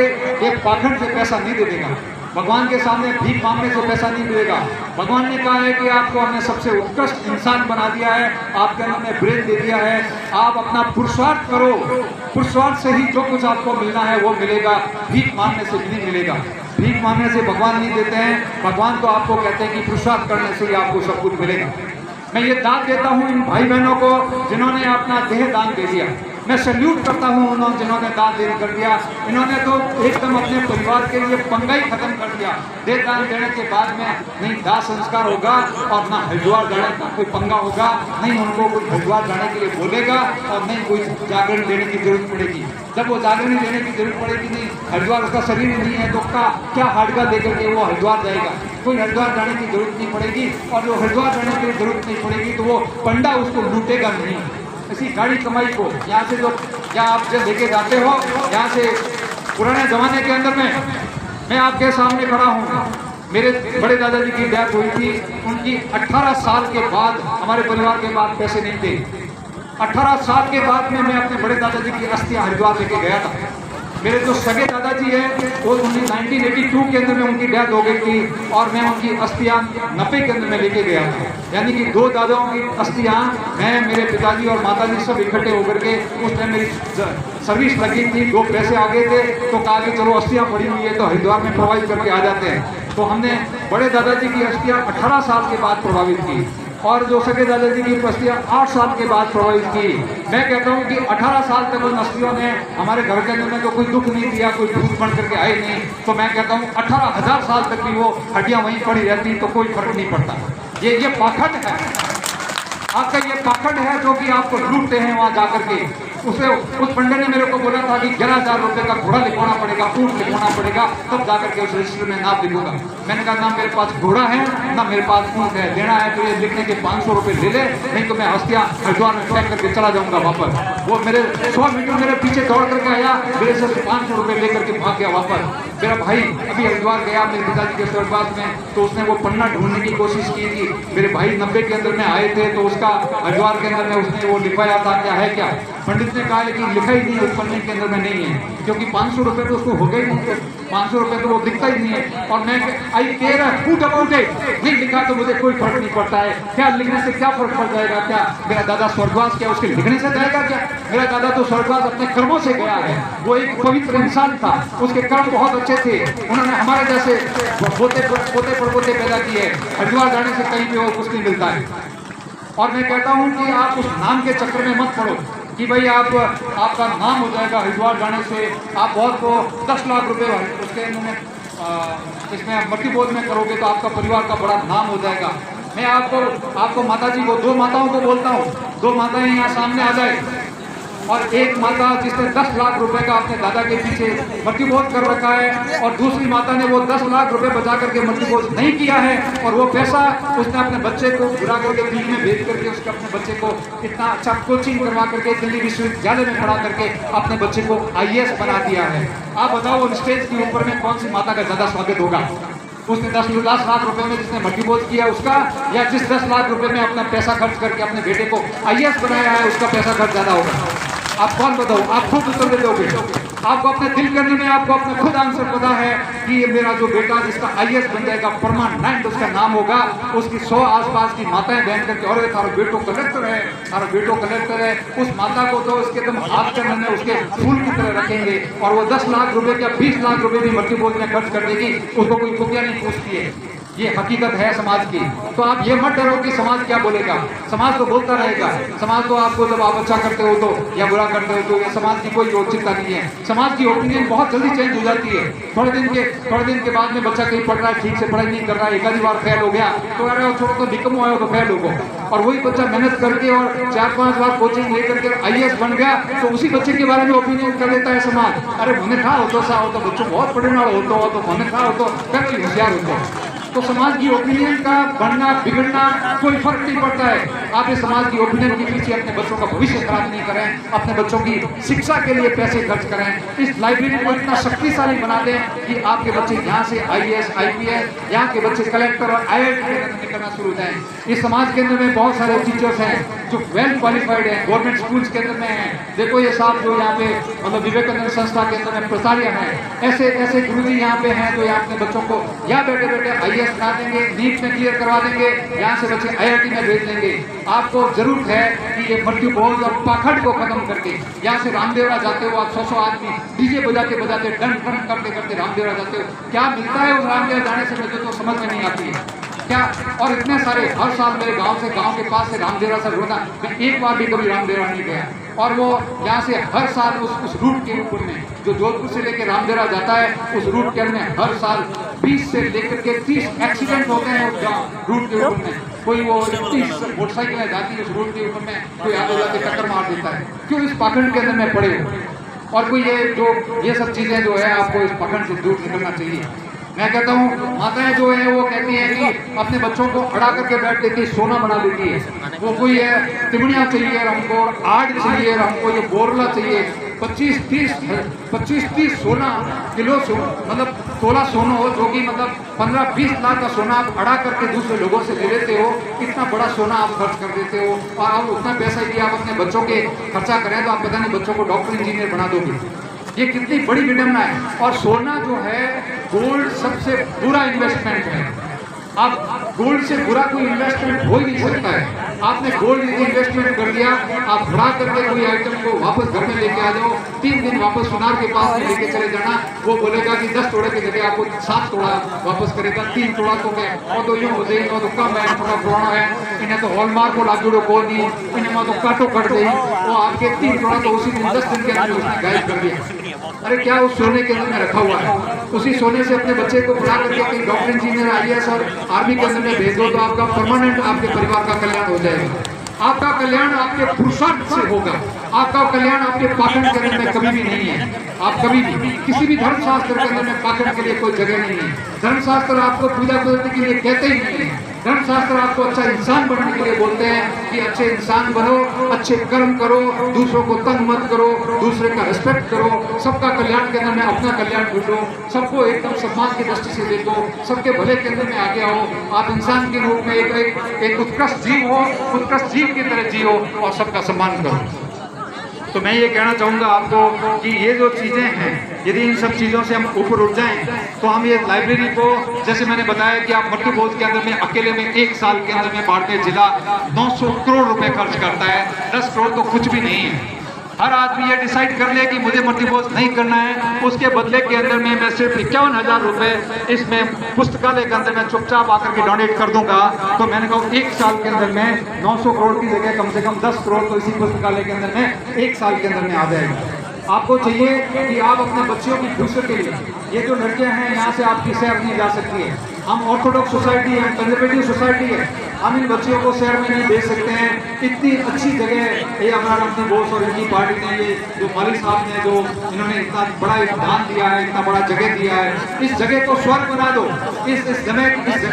एक पाखंड से पैसा नहीं दे देगा, भगवान के सामने भीख मांगने से पैसा नहीं मिलेगा। भगवान ने कहा है कि आपको हमने सबसे उत्कृष्ट इंसान बना दिया है, आपके अंदर में ब्रेन दे दिया है, आप अपना पुरुषार्थ करो, पुरुषार्थ से ही जो कुछ आपको मिलना है वो मिलेगा, भीख मांगने से नहीं मिलेगा। भीख मांगने से भगवान नहीं देते हैं, भगवान तो आपको कहते हैं कि पुरुषार्थ करने से ही आपको सब कुछ मिलेगा। मैं ये दान देता हूँ इन भाई बहनों को जिन्होंने अपना देह दान दे दिया, मैं सल्यूट करता हूँ उन्होंने जिन्होंने दान देन कर दिया। इन्होंने तो एकदम अपने परिवार के लिए पंगा ही खत्म कर दिया। देह दान देने के बाद में नहीं दाह संस्कार होगा और ना हरिद्वार जाने का कोई पंगा होगा, नहीं उनको कोई हरिद्वार जाने के लिए बोलेगा और नहीं कोई जागरण लेने की जरूरत पड़ेगी। जब वो जागरण लेने की जरूरत पड़ेगी, नहीं हरिद्वार उसका शरीर नहीं है तो क्या हाडगा देकर के वो हरिद्वार जाएगा, कोई हरिद्वार जाने की जरूरत नहीं पड़ेगी। और जो हरिद्वार जाने की जरूरत नहीं पड़ेगी तो वो पंडा उसको लूटेगा नहीं। इसी गाड़ी कमाई को यहाँ से जो क्या आप जब लेके जाते हो, यहाँ से पुराने ज़माने के अंदर में मैं आपके सामने खड़ा हूँ, मेरे बड़े दादाजी की डेथ हुई थी, उनकी 18 साल के बाद हमारे परिवार के पास पैसे नहीं थे। 18 साल के बाद में मैं अपने बड़े दादाजी की अस्थियाँ हरिद्वार लेके गया था। मेरे जो सगे दादाजी है वो 1982 के अंदर में उनकी डेथ हो गई थी और मैं उनकी अस्थियां 90 के अंदर में लेके गया था। यानी कि दो दादाओं की अस्थियां मैं, मेरे पिताजी और माताजी सब इकट्ठे होकर के, उस टाइम मेरी सर्विस लगी थी, 2 पैसे आ गए थे तो कहा कि चलो अस्थियां पड़ी हुई है तो हरिद्वार में प्रोवाइड करके आ जाते हैं। तो हमने बड़े दादाजी की अस्थियां 18 साल के बाद प्रभावित की और जो सगे दादाजी की अस्थियां 8 साल के बाद प्रभावित की। मैं कहता हूँ कि 18 साल तक उन अस्थियों ने हमारे घर के अंदर में तो कोई दुख नहीं दिया, कोई भूत बन करके आए नहीं। तो मैं कहता हूँ 18,000 साल तक भी वो हड्डियां वहीं पड़ी रहती तो कोई फर्क नहीं पड़ता। ये पाखंड है, आपका ये पाखंड है जो कि आपको लूटते हैं वहां जाकर के। उस पंडित ने मेरे को बोला था कि 11,000 रुपए का घोड़ा लिखवाना पड़ेगा, ऊँट लिखवाना पड़ेगा, तब जाकर के उस रजिस्टर में नाम लिखूंगा। मैंने कहा ना मेरे पास घोड़ा है ना मेरे पास ऊँट है, देना है तो ये लिखने के 500 रुपए ले ले, नहीं तो मैं हस्तियां हरिद्वार में फेंक करके चला जाऊंगा वापस। वो मेरे 100 मीटर मेरे पीछे दौड़ करके आया, मेरे से 500 रुपए लेकर के भाग गया वापस। मेरा भाई अभी हरिद्वार गया मेरे पिताजी के स्वर्गवास में, तो उसने वो पन्ना ढूंढने की कोशिश की थी। मेरे भाई 90 के अंदर में आए थे तो उसका हरिद्वार के अंदर में उसने वो लिखवाया था, क्या है क्या। पंडित ने कहा कि लिखा ही नहीं, उस पन्ने के अंदर में नहीं है, क्योंकि 500 रुपए तो उसको हो गए नहीं थे, 500 रुपए तो वो दिखता ही नहीं है। और मैं आई केयर फूट अबाउट इट, नहीं लिखा तो मुझे कोई फर्क नहीं पड़ता है। क्या लिखने से क्या फर्क पड़ जाएगा? क्या मेरा दादा स्वर्गवास क्या उसके लिखने से जाएगा क्या? मेरा दादा तो स्वर्गवास अपने कर्मों से गया है, वो एक पवित्र इंसान था, उसके कर्म बहुत अच्छे थे, उन्होंने हमारे जैसे पोते परपोते पैदा किए। हरिद्वार जाने से कहीं भी वो कुछ नहीं मिलता है। और मैं कहता हूँ कि आप उस नाम के चक्कर में मत पड़ो कि भाई आपका नाम हो जाएगा हरिद्वार जाने से, आप बहुत को 10 लाख रुपए उसके इसमें मट्टी बोध में करोगे तो आपका परिवार का बड़ा नाम हो जाएगा। मैं आपको माताजी को, 2 माताओं को बोलता हूँ, 2 माताएं यहाँ सामने आ जाए। और एक माता जिसने 10 लाख रुपए का अपने दादा के पीछे मृत्युबोध कर रखा है, और दूसरी माता ने वो 10 लाख रुपए बचा करके मृत्युबोध नहीं किया है, और वो पैसा उसने अपने बच्चे को बुरा करके दिल्ली में भेज करके उसके अपने बच्चे को इतना अच्छा कोचिंग करवा करके दिल्ली विश्वविद्यालय में पढ़ा करके अपने बच्चे को IAS बना दिया है। आप बताओ वो स्टेज के ऊपर में कौन सी माता का ज्यादा स्वागत होगा? उसने 10 लाख रुपए में जिसने मट्टीबोध किया उसका, या जिस 10 लाख रुपए में अपना पैसा खर्च करके अपने बेटे को IAS बनाया है उसका पैसा खर्च ज्यादा होगा? आप कौन बताओ? आप खुद उत्तर दे दोगे। आपको अपने दिल करने में आपको अपने खुद आंसर पता है कि ये मेरा जो बेटा जिसका IAS बन जाएगा, परमानेंट उसका नाम होगा, उसकी 100 आसपास की माताएं बहन करके और थारा बेटो कलेक्टर है, थारा बेटो कलेक्टर है, उस माता को तो उसके एकदम हाथ करने में उसके फूल की तरह रखेंगे, और वो 10 लाख रुपए या 20 लाख रुपए भी मृत्युबोध में खर्च कर देगी, उसको कोई रुपया नहीं पूछती है। ये हकीकत है समाज की। तो आप ये मत डरो कि समाज क्या बोलेगा, समाज तो बोलता रहेगा। समाज तो आपको जब आप अच्छा करते हो तो या बुरा करते हो तो ये समाज की कोई चिंता नहीं है। समाज की ओपिनियन बहुत जल्दी चेंज हो जाती है। थोड़े दिन के बाद में बच्चा कहीं पढ़ रहा है, ठीक से पढ़ाई नहीं कर रहा है, एक आधी बार फेल हो गया तो अरे छोड़ो तो निकम्मो आया तो फेल हो गया, और वही बच्चा मेहनत करके और 4-5 बार कोचिंग लेकर के IAS बन गया तो उसी बच्चे के बारे में ओपिनियन कर देता है समाज। अरे मैंने कहा हो तो सा हो तो बच्चों बहुत पढ़ने वाला होता हो तो मैंने कहा हो तो पहले होशियार होता। तो समाज की ओपिनियन का बनना बिगड़ना कोई फर्क नहीं पड़ता है। आप इस समाज की ओपिनियन के पीछे अपने बच्चों का भविष्य खराब नहीं करें, अपने बच्चों की शिक्षा के लिए पैसे खर्च करें। इस लाइब्रेरी को इतना शक्तिशाली बना दें कि आपके बच्चे यहाँ से IAS IPS, यहाँ के बच्चे कलेक्टर और IIT करना शुरू हो जाए। इस समाज के अंदर में बहुत सारे टीचर्स हैं जो वेल क्वालिफाइड हैं, गवर्नमेंट स्कूल्स के अंदर में हैं। देखो ये साहब जो यहाँ पे मतलब विवेकानंद संस्था के अंदर में प्राचार्य हैं, ऐसे गुरुजी यहाँ पे हैं जो यहाँ अपने बच्चों को यहाँ बैठे IAS बना देंगे, नीट में क्लियर करवा देंगे, यहाँ से बच्चे IIT में भेज देंगे। आपको जरूरत है कि ये मृत्युबोध और पाखंड को खत्म करके यहाँ से रामदेवरा जाते हो आप 100 आदमी डीजे बजाते बजाते डन करते करते रामदेवरा जाते हो, क्या मिलता है उस रामदेवरा जाने से? मुझे तो समझ में नहीं आती है क्या। और इतने सारे हर साल मेरे गांव के पास से रामदेवरा से रोना, मैं एक बार भी कभी रामदेवरा नहीं गया। और वो यहाँ से हर साल उस रूट के ऊपर में जो जोधपुर से लेकर रामदेवरा जाता है, उस रूट के अंदर हर साल 20 से लेकर के 30 एक्सीडेंट होते हैं उस रूट के ऊपर में। कोई वो 30 मोटरसाइकिलें जाती है उस रूट के ऊपर में, कोई आगे जाके टक्कर मार देता है। क्यों? इस पाखंड के अंदर में पड़े हो। और कोई ये सब चीजें जो है आपको इस पाखंड से दूर निकलना चाहिए। मैं कहता हूँ माताएं जो है वो कहती है कि अपने बच्चों को अड़ा करके बैठ देती, सोना बना देती है। वो कोई है तिमड़ियाँ चाहिए हमको, आड़ चाहिए हमको, ये बोरला चाहिए, 25-30 सोना किलो मतलब तोला सोना हो, जो कि मतलब 15-20 लाख का सोना आप अड़ा करके दूसरे लोगों से ले लेते हो। इतना बड़ा सोना आप खर्च कर देते हो, और आप उतना पैसा यदि आप अपने बच्चों के खर्चा करें तो आप पता नहीं बच्चों को डॉक्टर इंजीनियर बना दोगे। ये कितनी बड़ी विडम्बना है। और सोना जो है, गोल्ड सबसे बुरा इन्वेस्टमेंट है। आप गोल्ड से बुरा कोई इन्वेस्टमेंट हो ही नहीं सकता है। आपने गोल्ड में इन्वेस्टमेंट कर दिया, आप बढ़ा करके कोई आइटम को वापस घर में लेके आ जाओ, 3 दिन वापस सुनार के पास में लेके चले जाना, वो बोलेगा कि 10 तोड़े की जगह आपको 7 तोड़ा वापस करेगा, 3 तोड़ा तो क्या और तो यूँ हो जाए और तो कम है, थोड़ा पुराना है, इन्हें तो हॉलमार्क को लागू को नहीं, इन्हें तो काटो कट गई, वो आपके 3 तोड़ा तो उसी दिन 10 दिन के अंदर उसने गायब कर दिया। अरे क्या उस सोने के अंदर में रखा हुआ है? उसी सोने से अपने बच्चे को पढ़ा करके कहीं डॉक्टर, इंजीनियर, IAS और आर्मी के अंदर में भेज दो, तो आपका परमानेंट आपके परिवार का कल्याण हो जाएगा। आपका कल्याण आपके पुरुषार्थ से होगा। आपका कल्याण आपके पाखंड के अंदर में कभी भी नहीं है। आप कभी भी किसी भी धर्मशास्त्र के अंदर में पाखंड के लिए कोई जगह नहीं है। धर्मशास्त्र आपको पूजा करने के लिए कहते ही नहीं है। धर्मशास्त्र आपको अच्छा इंसान बनने के लिए बोलते हैं कि अच्छे इंसान बनो, अच्छे कर्म करो, दूसरों को तंग मत करो, दूसरे का रिस्पेक्ट करो, सबका कल्याण के अंदर में अपना कल्याण ढूंढो, सबको एकदम सम्मान की दृष्टि से देखो, सबके भले के अंदर में आगे आओ। आप इंसान के रूप में एक उत्कृष्ट जीव हो, उत्कृष्ट जीव की तरह जियो और सबका सम्मान करो। तो मैं ये कहना चाहूँगा आपको कि ये जो चीज़ें हैं, यदि इन सब चीज़ों से हम ऊपर उठ जाएं तो हम ये लाइब्रेरी को, जैसे मैंने बताया कि आप मट्टी बोझ के अंदर में अकेले में 1 साल के अंदर में बाड़मेर जिला 900 करोड़ रुपए खर्च करता है। 10 करोड़ तो कुछ भी नहीं है। हर आदमी ये डिसाइड कर ले कि मुझे मट्टी बोझ नहीं करना है, उसके बदले के अंदर में मैं सिर्फ 51,000 रुपए इसमें पुस्तकालय के अंदर में चुपचाप आकर के डोनेट कर दूंगा। तो मैंने कहा 1 साल के अंदर में 900 करोड़ की जगह कम से कम 10 करोड़ तो इसी पुस्तकालय के अंदर में 1 साल के अंदर में आ जाएगा। आपको चाहिए कि आप अपने बच्चों की फ्यूचर के लिए, ये जो लड़कियां हैं यहाँ से आपकी शहर नहीं जा सकती है। हम ऑर्थोडॉक्स सोसाइटी है, कंजर्वेटिव सोसाइटी है, हम इन बच्चियों को शहर में नहीं भेज सकते हैं। इतनी अच्छी जगह ये हमारा अपनी बोस और इनकी पार्टी ने, ये जो मालिक साहब ने जो इन्होंने इतना बड़ा दान दिया है, इतना बड़ा जगह दिया है, इस जगह को स्वर्ग बना दो। इस जगह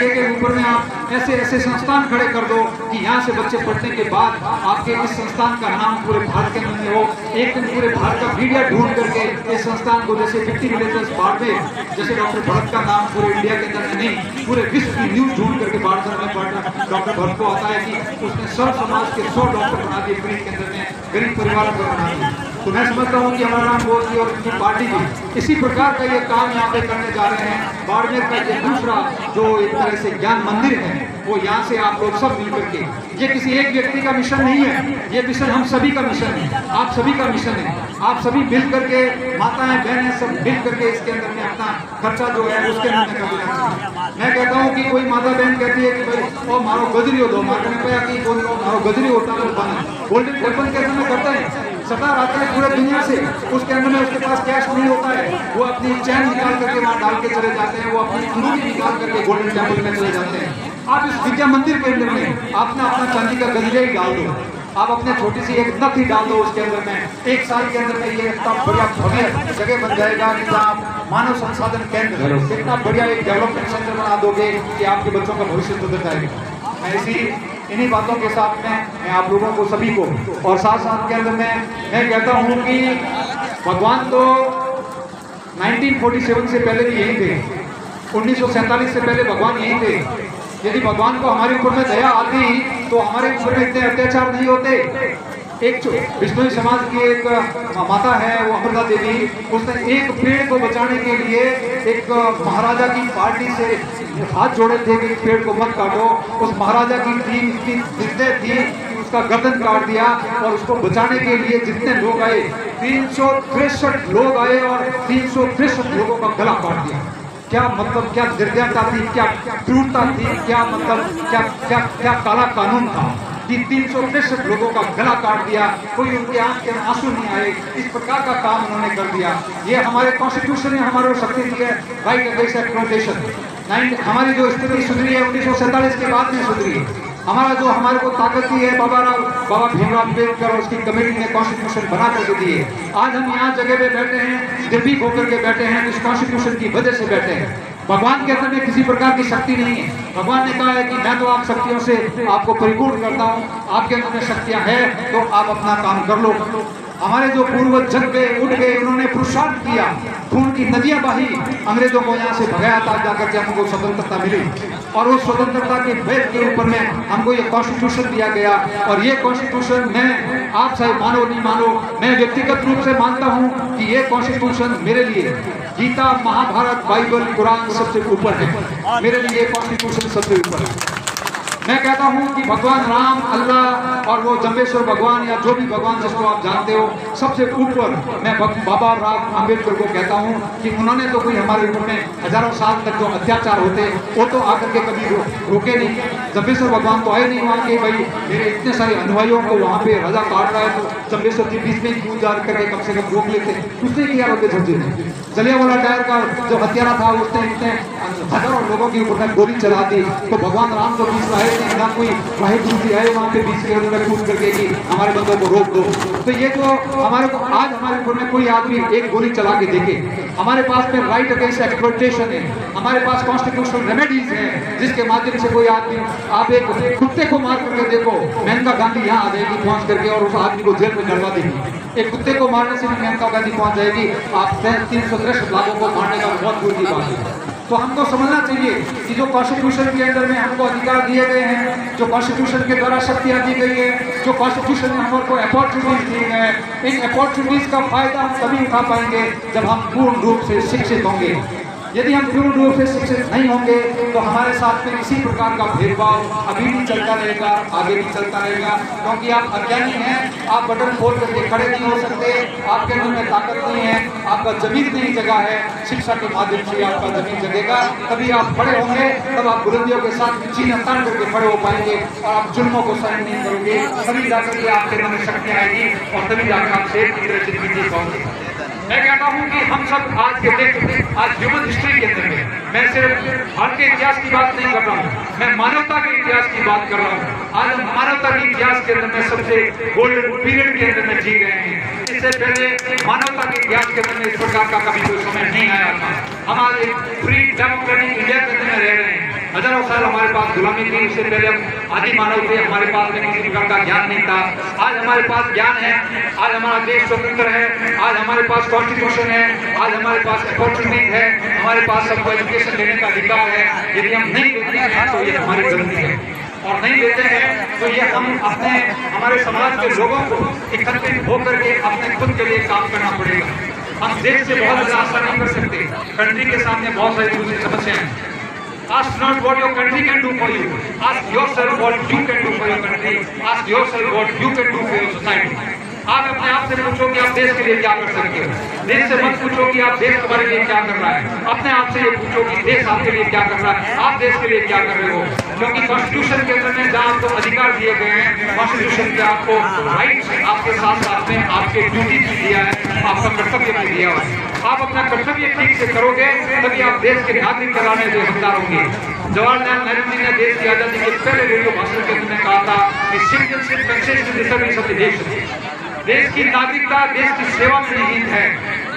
के ऊपर में आप ऐसे संस्थान खड़े कर दो कि यहाँ से बच्चे पढ़ने के बाद आपके इस संस्थान का नाम पूरे भारत के अंदर हो। एक दिन पूरे भारत का मीडिया ढूंढ करके इस संस्थान को, जैसे 50 विलेजेस बाड़मेर, जैसे डॉक्टर भरत का नाम पूरे इंडिया के अंदर में नहीं, पूरे विश्व की न्यूज ढूंढ करके बाड़मेर में पढ़ना डॉक्टर भरत को आता है कि उसने सब समाज के 100 डॉक्टर बना दिए, गरीब के अंदर में गरीब परिवारों को बना दिया। तो मैं समझता हूँ कि हमारा नाम बोध जी और उनकी पार्टी भी इसी प्रकार का ये काम यहाँ पे करने जा रहे हैं। बाड़मेर का ये दूसरा जो एक तरह से ज्ञान मंदिर है, वो यहाँ से आप लोग सब मिल करके, ये किसी एक व्यक्ति का मिशन नहीं है, ये मिशन हम सभी का मिशन है, आप सभी का मिशन है। आप सभी मिल करके, माताएं बहनें सब मिल करके इसके अंदर में अपना खर्चा जो है उसके अंदर में कर देना चाहिए। मैं कहता हूँ कि कोई माता बहन कहती है कि भाई वो मारो गजरी हो दो, मारने पे कि मारो गजरी होता है गोल्डन टेम्पल के अंदर में करते हैं, सरदार आते हैं पूरे दुनिया से, उसके अंदर में उसके पास कैश नहीं होता है, वो अपनी चैन निकाल करके वहाँ डाल के चले जाते हैं, वो अपनी अंगूठी निकाल करके गोल्डन टेम्पल में चले जाते हैं। आप इस विद्या मंदिर के अंदर में आपने अपना चांदी का गजरे ही डाल दो, आप अपने छोटी सी एक नथ ही डाल दो उसके अंदर में, 1 साल के अंदर में ये इतना बढ़िया भव्य जगह बन जाएगा कि जहाँ मानव संसाधन केंद्र, इतना बढ़िया एक डेवलपमेंट सेंटर बना दोगे कि आपके बच्चों का भविष्य सुधर जाएगा। मैं इन्हीं बातों के साथ में मैं आप लोगों को सभी को, और साथ साथ के अंदर में मैं कहता हूँ कि भगवान तो 1947 से पहले भी यही थे, 1947 से पहले भगवान यही थे। यदि भगवान को हमारे ऊपर में दया आती तो हमारे ऊपर में इतने अत्याचार नहीं होते। एक विष्णु समाज की एक माता है, वो अमृता देवी, उसने एक पेड़ को बचाने के लिए एक महाराजा की पार्टी से हाथ जोड़े थे कि पेड़ को मत काटो। उस महाराजा की टीम की जितने थी उसका गर्दन काट दिया, और उसको बचाने के लिए जितने लोग आए 363 लोग आए और 363 लोगों का गला काट दिया। क्या मतलब, क्या निर्दयता थी, क्या क्रूरता थी, क्या मतलब क्या काला कानून था कि 363 लोगों का गला काट दिया, कोई उनके आंख के आंसू नहीं आए। इस प्रकार का काम उन्होंने कर दिया। ये हमारे कॉन्स्टिट्यूशन ने हमारे शक्ति दी है, राइट अगेंस्ट एक्सप्लॉयटेशन। हमारी जो स्थिति सुधरी है 1947 के बाद में सुधरी है। हमारा जो हमारे को ताकत दी है बाबा भीमराव अम्बेडकर और उसकी कमेटी ने कॉन्स्टिट्यूशन बना करके दी है। आज हम यहाँ जगह पे बैठे हैं, निर्भीक होकर के बैठे हैं, इस कॉन्स्टिट्यूशन की वजह से बैठे हैं। भगवान के अंदर में किसी प्रकार की शक्ति नहीं है। भगवान ने कहा है कि मैं तो आप शक्तियों से आपको परिपूर्ण करता हूँ, आपके अंदर में शक्तियाँ हैं तो आप अपना काम कर लो। हमारे जो पूर्वज जग गए, उठ गए, उन्होंने पुरुषार्थ किया, खून की नदियां बही, अंग्रेजों को यहाँ से भगाया था, जाकर के हमको स्वतंत्रता मिली। और उस स्वतंत्रता के बेस के ऊपर में हमको ये कॉन्स्टिट्यूशन दिया गया। और ये कॉन्स्टिट्यूशन मैं, आप चाहे मानो नहीं मानो, मैं व्यक्तिगत रूप से मानता हूँ कि ये कॉन्स्टिट्यूशन मेरे लिए गीता, महाभारत, बाइबल, कुरान सबसे ऊपर है। मेरे लिए कॉन्स्टिट्यूशन सबसे ऊपर है। मैं कहता हूं कि भगवान राम, अल्लाह और वो जम्बेश्वर भगवान या जो भी भगवान जिसको आप जानते हो, सबसे ऊपर मैं बाबा राम अम्बेडकर को कहता हूं कि उन्होंने तो कोई हमारे ऊपर में हजारों साल तक जो अत्याचार होते वो तो आकर के कभी रोके नहीं। जम्बेश्वर भगवान तो आए नहीं वहाँ के, भाई मेरे इतने सारे अनुयायियों को वहाँ पे राजा काट रहा है तो जम्बेश्वर जी बीच में कूद जा करके कम से कम रोक लेते। उसने किया होते झंझे ने, जलियांवाला डायर का जो हत्यारा था उसने इतने हजारों लोगों के ऊपर गोली चला दी, तो भगवान राम तो बीच में आए नहीं, ना कोई वाहिगुरु जी आए वहाँ पे बीच के अंदर कूद करके कि हमारे बंदों को रोक दो। तो ये जो हमारे को आज हमारे ऊपर में कोई आदमी एक गोली चला के देखे, हमारे पास में राइट अगेंस्ट एक्सप्लॉइटेशन है, हमारे पास कॉन्स्टिट्यूशनल रेमेडीज है जिसके माध्यम से कोई आदमी, आप एक कुत्ते को मार करके देखो, मेनका गांधी यहाँ आ जाएगी पहुंच करके और उस आदमी को जेल में डलवा देगी। एक कुत्ते को मारने से भी मेनका गांधी पहुंच जाएगी, आप 363 लाखों को मारने का बहुत दूर की बात है। तो हमको समझना चाहिए कि जो कॉन्स्टिट्यूशन के अंदर में हमको अधिकार दिए गए हैं, जो कॉन्स्टिट्यूशन के द्वारा शक्तियाँ दी गई है, जो कॉन्स्टिट्यूशन में हमको अपॉर्चुनिटीज दी गए हैं, इन अपॉर्चुनिटीज का फायदा हम तभी उठा पाएंगे जब हम पूर्ण रूप से शिक्षित होंगे। यदि हम पूर्ण रूप से शिक्षित नहीं होंगे तो हमारे साथ में किसी प्रकार का भेदभाव अभी भी चलता रहेगा, आगे भी चलता रहेगा, क्योंकि आप अज्ञानी हैं, आप बटन खोल करके खड़े नहीं हो सकते, आपके अंदर में ताकत नहीं है, आपका जमीन नहीं जगह है। शिक्षा के माध्यम से आपका जमीन जगेगा, तभी आप खड़े होंगे, तब आप बुलंदियों के साथ चीन तान करके खड़े हो पाएंगे और आप जुल्मों को सहन नहीं करोगे, तभी जाकर के आपके अंदर में शक्ति आएगी और तभी जाकर आप शेर की तरह जिंदगी जी पाओगे। मैं कहता हूं कि हम सब आज के देश, आज ह्यूमन हिस्ट्री के अंदर में, मैं सिर्फ भारत के इतिहास की बात नहीं कर रहा हूं, मैं मानवता के इतिहास की बात कर रहा हूं। आज हम मानवता के इतिहास के अंदर में सबसे गोल्डन पीरियड के अंदर में जी रहे हैं। इससे पहले मानवता के इतिहास के अंदर में इस प्रकार का कभी कोई समय नहीं आया था। हम आज एक फ्री डेमोक्रेटिक इंडिया के अंदर में रह रहे हैं। हजारों साल हमारे पास गुलामी थी, इससे पहले हम आदि मानव थे, हमारे पास में किसी प्रकार का ज्ञान नहीं था। आज हमारे पास ज्ञान है, आज हमारा देश स्वतंत्र है, आज हमारे पास कॉन्स्टिट्यूशन है, आज हमारे पास अपॉर्चुनिटीज है, हमारे पास सबको एजुकेशन लेने का अधिकार है। यदि हम नहीं लेते हैं तो ये हमारी गलती है, और नहीं लेते हैं तो ये हम अपने, हमारे समाज के लोगों को एकत्रित होकर के अपने खुद के लिए काम करना पड़ेगा। हम देश से बहुत ज्यादा आशा नहीं कर सकते, कंट्री के सामने बहुत सारी दूसरी समस्याएं हैं। Ask not what your country can do for you. Ask yourself what you can do for your country. Ask yourself what you can do for your society. आप अपने आप से पूछो कि आप देश के लिए क्या कर सकते हो। देश से मत पूछो कि आप देश तुम्हारे लिए क्या कर रहा है। अपने आप से ये पूछो कि देश आपके लिए क्या कर रहा है, आप देश के लिए क्या कर रहे हो। क्योंकि कॉन्स्टिट्यूशन के अंदर में जहाँ आपको अधिकार दिए गए हैं, कॉन्स्टिट्यूशन के आपको राइट्स आपके साथ साथ में आपके ड्यूटी भी दिया है, आपका कर्तव्य भी दिया है। आप अपना कर्तव्य ठीक से करोगे तभी आप देश के नागरिक कराने से हकदार होंगे। जवाहरलाल नेहरू जी ने देश की आजादी के पहले रेडियो भाषण के अंदर कहा था कि citizenship concession in the service of the nation. देश की नागरिकता देश की सेवा में निहित है।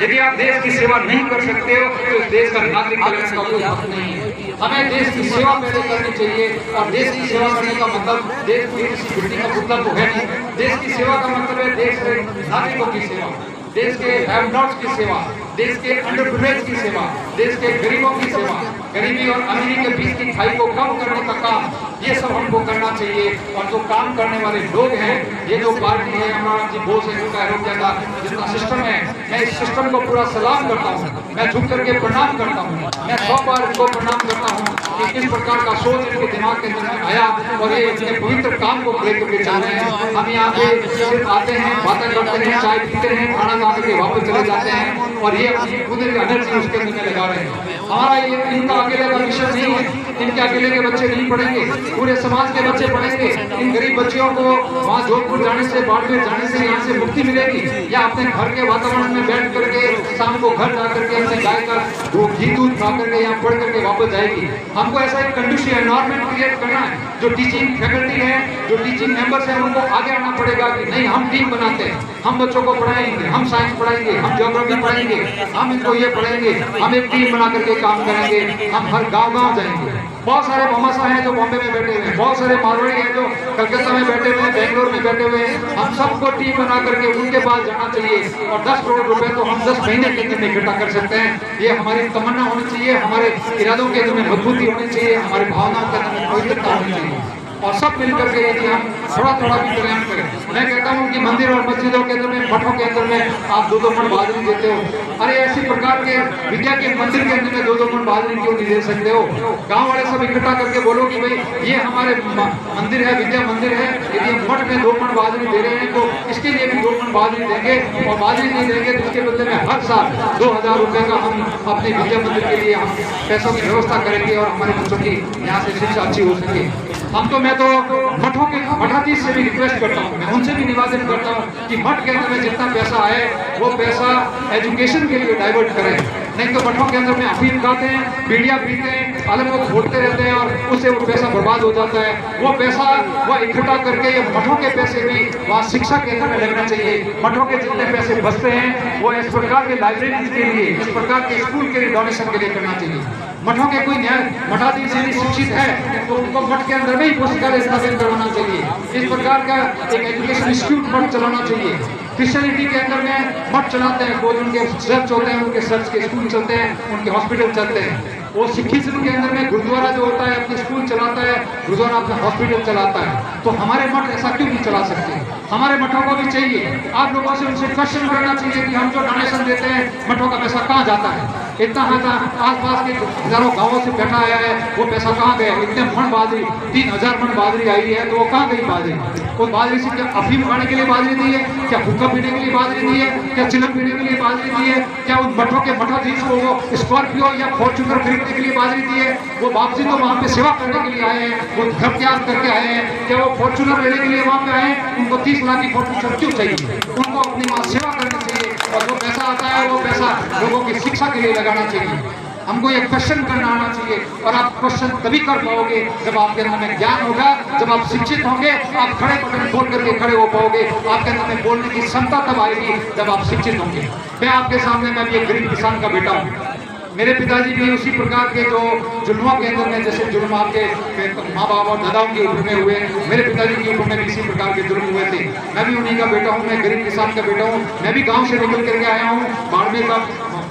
यदि आप देश की सेवा नहीं कर सकते हो तो देश का नागरिक बनने का कोई हक नहीं है। हमें देश की सेवा पहले करनी चाहिए, और देश की सेवा करने का मतलब देश की किसी बिल्डिंग का मतलब तो है नहीं। देश की सेवा का मतलब है देश के नागरिकों की सेवा, देश के हैव नॉट्स की सेवा, देश के अंडर प्रिविलेज की सेवा, देश के गरीबों की सेवा, गरीबी और अमीरी के बीच की खाई को कम करने का काम, ये सब हमको करना चाहिए। और जो काम करने वाले लोग हैं, ये जो पार्टी है, हमारा जी बोस है, जो कह था, जितना सिस्टम है, मैं इस सिस्टम को पूरा सलाम करता हूँ, मैं झुक करके प्रणाम करता हूँ, मैं 100 बार इनको प्रणाम करता हूँ कि किस प्रकार का सोच इनके दिमाग के अंदर में आया और ये इतने पवित्र काम को लेकर चल रहे हैं। हम यहाँ पे सिर्फ आते हैं, बातें करते हैं, चाय पीते हैं, खाना खा करके वापस चले जाते हैं और ये अपनी खुद की एनर्जी उसके अंदर लगा रहे हैं। हमारा ये इनका अकेले का विषय नहीं है, इनके अकेले के बच्चे नहीं पढ़ेंगे, पूरे समाज के बच्चे पढ़ेंगे। इन गरीब बच्चियों को वहाँ जोधपुर जाने से, बाड़मेर जाने से यहाँ से मुक्ति मिलेगी, या अपने घर के वातावरण में बैठ करके शाम को घर जा करके अपने गाय का घी दूध खा करके यहाँ पढ़ करके वापस जाएगी। हमको ऐसा एक कंडीशन एनवायरमेंट क्रिएट करना है। जो टीचिंग फैकल्टी है, जो टीचिंग मेंबर्स है, उनको आगे आना पड़ेगा कि नहीं, हम टीम बनाते हैं, हम बच्चों को पढ़ाएंगे, हम साइंस पढ़ाएंगे, हम ज्योग्राफी पढ़ाएंगे, हम इनको ये पढ़ाएंगे, हम एक टीम बना करके काम करेंगे, हम हर गाँव जाएंगे। बहुत सारे भामाशाह हैं जो बॉम्बे में बैठे हुए हैं, बहुत सारे मारवाड़ी हैं जो कलकत्ता में बैठे हुए हैं, बेंगलोर में बैठे हुए हैं। हम सबको टीम बना करके उनके पास जाना चाहिए और 10 करोड़ रुपए तो हम 10 महीने के अंदर इकट्ठा कर सकते हैं। ये हमारी तमन्ना होनी चाहिए, हमारे इरादों के अंदर में मजबूती होनी चाहिए, हमारी भावनाओं के अंदर में पवित्रता होनी चाहिए और सब मिलकर के यदि हम थोड़ा थोड़ा भी प्रयास करें। मैं कहता हूँ कि मंदिर और मस्जिदों के अंदर में, मठों के अंदर में आप 2-2 मन बहादुरी देते हो। अरे ऐसी प्रकार के विद्या के मंदिर के अंदर में 2-2 मन बहादुरी क्यों नहीं दे सकते हो? गांव वाले सब इकट्ठा करके बोलो कि भाई ये हमारे मंदिर है, विद्या मंदिर है, यदि हम मठ में 2 मन बहादुरी दे रहे हैं तो इसके लिए भी 2 मन बहादुरी देंगे और बहादुरी नहीं देंगे तो उसके बदले में हर साल 2000 रुपए का हम अपने विद्या मंदिर के लिए हम पैसों की व्यवस्था करेंगे और हमारे बच्चों की यहाँ से शिक्षा अच्छी हो सके। मैं तो मठों के मठाधीश से भी रिक्वेस्ट करता हूँ, मैं उनसे भी निवेदन करता हूँ कि मठ के अंदर में जितना पैसा आए वो पैसा एजुकेशन के लिए डाइवर्ट करें। नहीं तो मठों के अंदर में अफीम खाते हैं, बीड़िया पीते हैं, अलग लोग घोटते रहते हैं और उससे वो पैसा बर्बाद हो जाता है। वो पैसा वह इकट्ठा करके ये मठों के पैसे भी वहाँ शिक्षा केंद्र में लगना चाहिए। मठों के जितने पैसे बचते हैं वो इस प्रकार के लाइब्रेरी के लिए, इस प्रकार के स्कूल के लिए, डोनेशन के लिए करना चाहिए। मठों के कोई मठाधीश यदि शिक्षित है तो उनको मठ के अंदर में ही पुस्तकालय स्थापित करवाना चाहिए। इस प्रकार का एक एजुकेशन इंस्टीट्यूट मठ चलाना चाहिए। क्रिश्चियनिटी के अंदर में मठ चलाते हैं, कोई उनके चर्च होते हैं, उनके चर्च के स्कूल चलते हैं, उनके हॉस्पिटल चलते हैं। वो सिखिज्म के अंदर में गुरुद्वारा जो होता है अपने स्कूल चलाता है, गुरुद्वारा अपना हॉस्पिटल चलाता है। तो हमारे मठ ऐसा क्यों नहीं चला सकते? हमारे मठों को भी चाहिए, आप लोगों से उनसे क्वेश्चन करना चाहिए कि हम जो डोनेशन देते हैं मठों का पैसा कहाँ जाता है? इतना आसपास के हजारों गांवों से बैठा आया है, वो पैसा कहाँ गया? इतने मन बाजरी, 3000 मन बाजरी आई है तो वो कहाँ गई बाजरी? उस बाजरी से क्या अफीम खाने के लिए बाजरी दी है? क्या हुक्का पीने के लिए बाजरी दी है? क्या चिलम पीने के लिए बाजरी दी है? क्या उन मठों के मठाधीश को वो स्कॉर्पियो या फॉर्च्यूनर खरीदने के लिए बाजरी दी है? वो वापसी तो वहाँ पे सेवा करने के लिए आए हैं, वो घर त्याग करके आए हैं। क्या वो फॉर्च्यूनर लेने के लिए वहाँ पे आए हैं? उनको 30 लाख की फॉर्च्यूनर क्यों चाहिए? उनको अपनी वहाँ सेवा करनी चाहिए और जो पैसा आता है वो पैसा लोगों की शिक्षा के लिए लगाना चाहिए। हमको ये क्वेश्चन करना आना चाहिए और आप क्वेश्चन तभी कर पाओगे जब आपके अंदर में ज्ञान होगा, जब आप शिक्षित होंगे, आप खड़े बटन खोल करके खड़े हो पाओगे। आपके अंदर में बोलने की क्षमता तब आएगी जब आप शिक्षित होंगे। मैं आपके सामने मैं भी एक गरीब किसान का बेटा हूँ। मेरे पिताजी भी उसी प्रकार के जो जुल्मों के अंदर में, जैसे जुल्म आपके माँ बाप और दादाओं के ऊपर में हुए, मेरे पिताजी के ऊपर में इसी प्रकार के जुल्म हुए थे। मैं भी उन्हीं का बेटा हूँ, मैं गरीब किसान का बेटा हूँ। मैं भी गांव से निकल करके आया हूँ, बाड़मेर का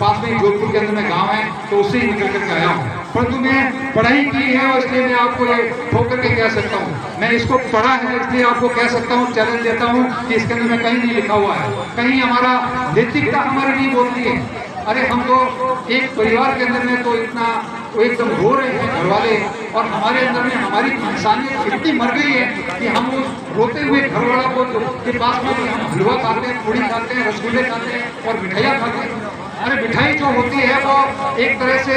पास में जोधपुर के अंदर में गांव है, तो उससे ही निकल करके आया हूँ। परंतु मैं पढ़ाई की है और इसलिए मैं आपको ये ठोक करके कह सकता हूँ, मैं इसको पढ़ा है इसलिए आपको कह सकता हूँ, चैलेंज देता हूँ कि इसके अंदर में कहीं नहीं लिखा हुआ है, कहीं हमारा नैतिकता हमारी नहीं बोलती है। अरे हम तो एक परिवार के अंदर में तो इतना वो एकदम रो रहे हैं घर वाले, और हमारे अंदर में हमारी इंसानियत इतनी मर गई है कि हम उस रोते हुए घर वाला को के पास में हम हलवा खाते हैं, पूड़ी खाते हैं, रसगुल्ले खाते हैं और मिठाइयाँ खाते हैं। अरे मिठाई जो होती है वो एक तरह से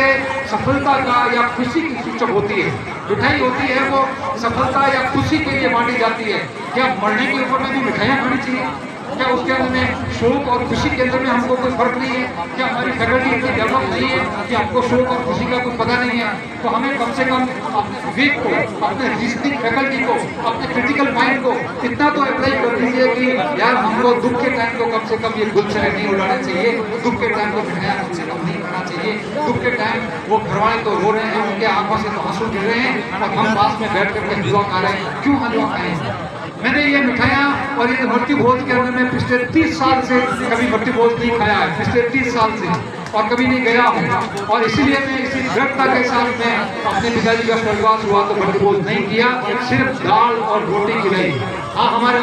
सफलता का या खुशी की सूचक होती है। मिठाई होती है वो सफलता या खुशी के लिए बांटी जाती है। क्या मरने के ऊपर में भी मिठाइयाँ खानी चाहिए? क्या उसके अंदर में शोक और खुशी के अंदर में हमको कोई फर्क नहीं है? क्या हमारी फैकल्टी इतनी डेवलप नहीं है कि हमको शोक और खुशी का कुछ पता नहीं है? तो हमें कम से कम अपने विवेक को, अपने रीजनिंग फैकल्टी को, अपने क्रिटिकल माइंड को इतना तो अप्लाई कर दीजिए कि यार हमको दुख के टाइम को कम से कम ये गुलछड़े नहीं उड़ाने चाहिए, दुख के टाइम को मिठाइयाँ कम से कम नहीं खाना चाहिए। दुख के टाइम वो घरवाले तो रो रहे हैं, उनके आंखों से तो आंसू गिर रहे हैं और हम पास में बैठ करके हलवा खा रहे हैं। क्यों हलवा खाएं? मैंने ये मिठाइयाँ और ये मृत्यु भोज के अंदर में पिछले 30 साल से कभी मृत्यु भोज नहीं खाया है, पिछले 30 साल से, और कभी नहीं गया हूँ। और इसीलिए मैं इसी दृढ़ता के साथ में अपने पिताजी का स्वर्गवास हुआ तो मृत्यु भोज नहीं किया, सिर्फ दाल और रोटी खिलाई। हाँ, हमारे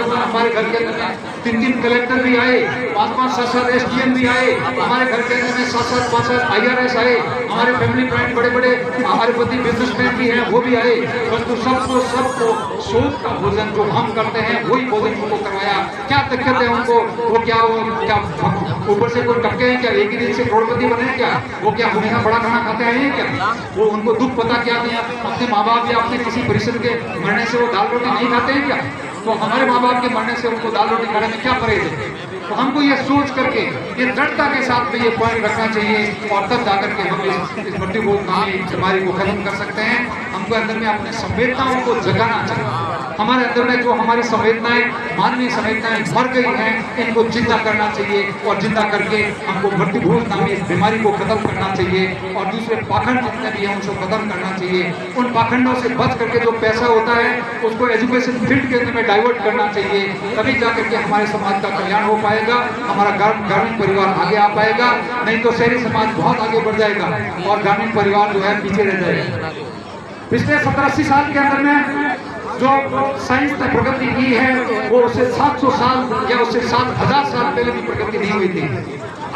घर के अंदर में 3 कलेक्टर भी आए, 5-5, 7-7 SDM भी आए, हमारे घर के अंदर में 7-7, 5-7 IRS आए, हमारे फैमिली फ्रेंड बड़े हमारे पति बिजनेसमैन भी हैं वो भी आए। परंतु सबको शोक का भोजन जो हम करते हैं वही भोजन उनको करवाया। क्या दिक्कत है उनको? वो क्या ऊपर से कोई टपके हैं क्या? एक ही दिन से करोड़पति बने हैं क्या? वो क्या हमेशा बड़ा खाना खाते आए हैं क्या? वो उनको दुख पता क्या नहीं? अपने माँ बाप या अपने किसी परिसर के मरने से वो दाल रोटी नहीं खाते हैं क्या? तो हमारे माँ बाप के मरने से उनको दाल रोटी खाने में क्या परहेज है? तो हमको ये सोच करके, ये दृढ़ता के साथ में ये पॉइंट रखना चाहिए और तब जाकर के हम इस मृत्यु भोज नामी बीमारी को खत्म कर सकते हैं। हमको अंदर में अपने संवेदनाओं को जगाना चाहिए। हमारे अंदर में जो हमारी संवेदनाएं, मानवीय संवेदनाएं मर गई हैं, इनको जिंदा करना चाहिए और जिंदा करके हमको मृत्युभूत नामी इस बीमारी को खत्म करना चाहिए और दूसरे पाखंड जितने भी हैं उनको खत्म करना चाहिए। उन पाखंडों से बच करके जो पैसा होता है उसको एजुकेशन फील्ड के अंदर में डाइवर्ट करना चाहिए, तभी जाकर के हमारे समाज का कल्याण हो पाएगा, हमारा ग्रामीण परिवार आगे आ पाएगा। नहीं तो शहरी समाज बहुत आगे बढ़ जाएगा और ग्रामीण परिवार जो है पीछे रह जाएगा। पिछले 70-80 साल के अंदर में जो साइंस ने प्रगति की है वो उससे 700 साल या उससे 7,000 साल पहले भी प्रगति नहीं हुई थी।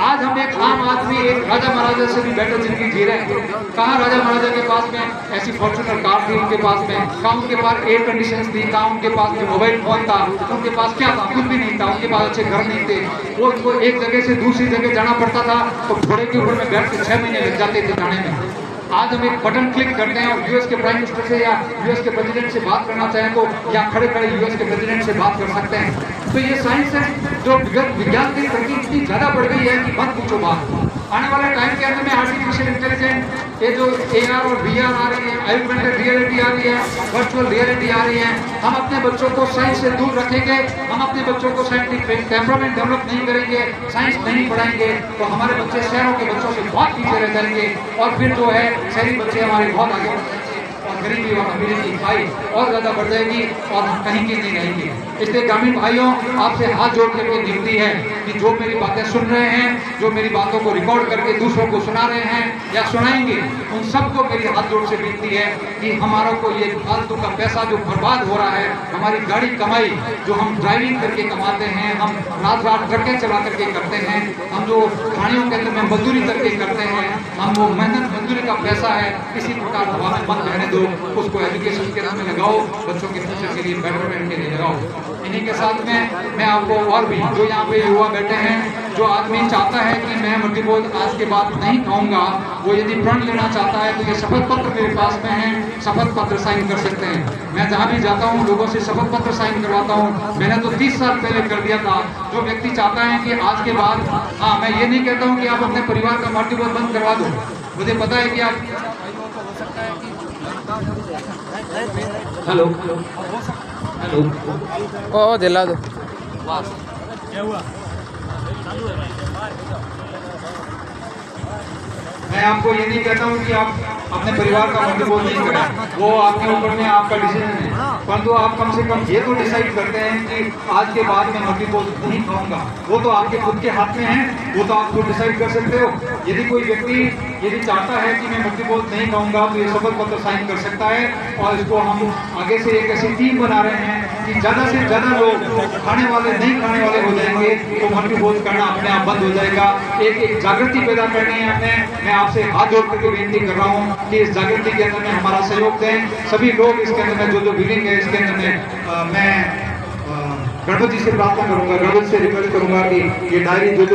आज हम एक आम आदमी, एक राजा महाराजा से भी बेटर जिंदगी जी रहे हैं। कहाँ राजा महाराजा के पास में ऐसी फॉर्चुनर कार थी उनके पास में, कहाँ उनके पास एयर कंडीशन थी, कहाँ उनके पास में मोबाइल फोन था, उनके पास क्या था? कुछ भी नहीं था। उनके पास अच्छे घर नहीं थे। वो उनको एक जगह से दूसरी जगह जाना पड़ता था तो घोड़े के ऊपर में बैठ के 6 महीने लग जाते थे जाने में। आज हम एक बटन क्लिक करते हैं और यूएस के प्राइम मिनिस्टर से या यूएस के प्रेसिडेंट से बात करना चाहें तो या खड़े खड़े यूएस के प्रेसिडेंट से बात कर सकते हैं। तो ये साइंस है जो विज्ञान की तरक्की इतनी ज्यादा बढ़ गई है कि मत पूछो बात। आने वाले टाइम के अंदर में आर्टिफिशियल इंटेलिजेंस, ये जो एआर और वीआर आ रही है, ऑगमेंटेड रियलिटी आ रही है, वर्चुअल रियलिटी आ रही है, हम अपने बच्चों को साइंस से दूर रखेंगे, हम अपने बच्चों को साइंटिफिक टेम्परामेंट डेवलप नहीं करेंगे, साइंस नहीं पढ़ाएंगे तो हमारे बच्चे शहरों के बच्चों से बहुत पीछे रह जाएंगे और फिर जो है शहरी बच्चे हमारे बहुत आगे बढ़ जाएंगे और गरीबी और अमीरी की खाई और ज्यादा बढ़ जाएगी और हम कहीं की नहीं रहेंगे। इसलिए ग्रामीण भाइयों, आपसे हाथ जोड़ करके विनती है कि जो मेरी बातें सुन रहे हैं, जो मेरी बातों को रिकॉर्ड करके दूसरों को सुना रहे हैं या सुनाएंगे, उन सबको मेरी हाथ जोड़ से विनती है कि हमारा को ये फालतू का पैसा जो बर्बाद हो रहा है, हमारी गाड़ी कमाई जो हम ड्राइविंग करके कमाते हैं, हम रात रात ट्रकें चला करके करते हैं, हम जो खानियों के अंदर में मजदूरी करके करते हैं, हम वो मेहनत मजदूरी का पैसा है किसी प्रकार हवा में बंद रहने दो, उसको एजुकेशन के अंदर में लगाओ, बच्चों के फ्यूचर के लिए, बेटरमेंट के लिए लगाओ। इन्हीं के साथ में मैं आपको और भी जो यहाँ पे युवा बैठे हैं, जो आदमी चाहता है कि मैं मल्टीपोल आज के बाद नहीं खाऊंगा, वो यदि प्रण लेना चाहता है तो ये शपथ पत्र मेरे पास में है, शपथ पत्र साइन कर सकते हैं। मैं जहाँ भी जाता हूँ लोगों से शपथ पत्र साइन करवाता हूँ। मैंने तो 30 साल पहले कर दिया था। जो व्यक्ति चाहता है कि आज के बाद, हाँ, मैं ये नहीं कहता हूँ कि आप अपने परिवार का मल्टीपोल बंद करवा दो, मुझे पता है कि आप हेलो हेलो ओ दिला दो। मैं आपको ये नहीं कहता हूँ कि आप अपने परिवार का मल्टीपोल नहीं करें, वो आपके ऊपर में आपका डिसीजन है, परंतु आप कम से कम ये तो डिसाइड करते हैं कि आज के बाद मैं मल्टीपोल नहीं खाऊंगा। वो तो आपके खुद के हाथ में है, वो तो आप खुद डिसाइड कर सकते हो। यदि कोई व्यक्ति यदि चाहता है कि मैं मल्टीपोल नहीं खाऊंगा तो ये शपथ पत्र साइन कर सकता है और इसको हम आगे से एक ऐसी टीम बना रहे हैं कि ज्यादा से ज्यादा लोग खाने वाले नहीं खाने वाले हो जाएंगे तो मल्टीपोल करना अपने आप बंद हो जाएगा। एक जागृति पैदा करनी है हमें। मैं आपसे हाथ जोड़ करके विनती कर रहा हूँ कि इस जागृति के अंदर में हमारा सहयोग दें सभी लोग। इसके अंदर में जो बिलिंग है इसके अंदर में मैं गणपति से प्रार्थना करूंगा, गणपति से रिक्वेस्ट करूंगा कि ये डायरी जो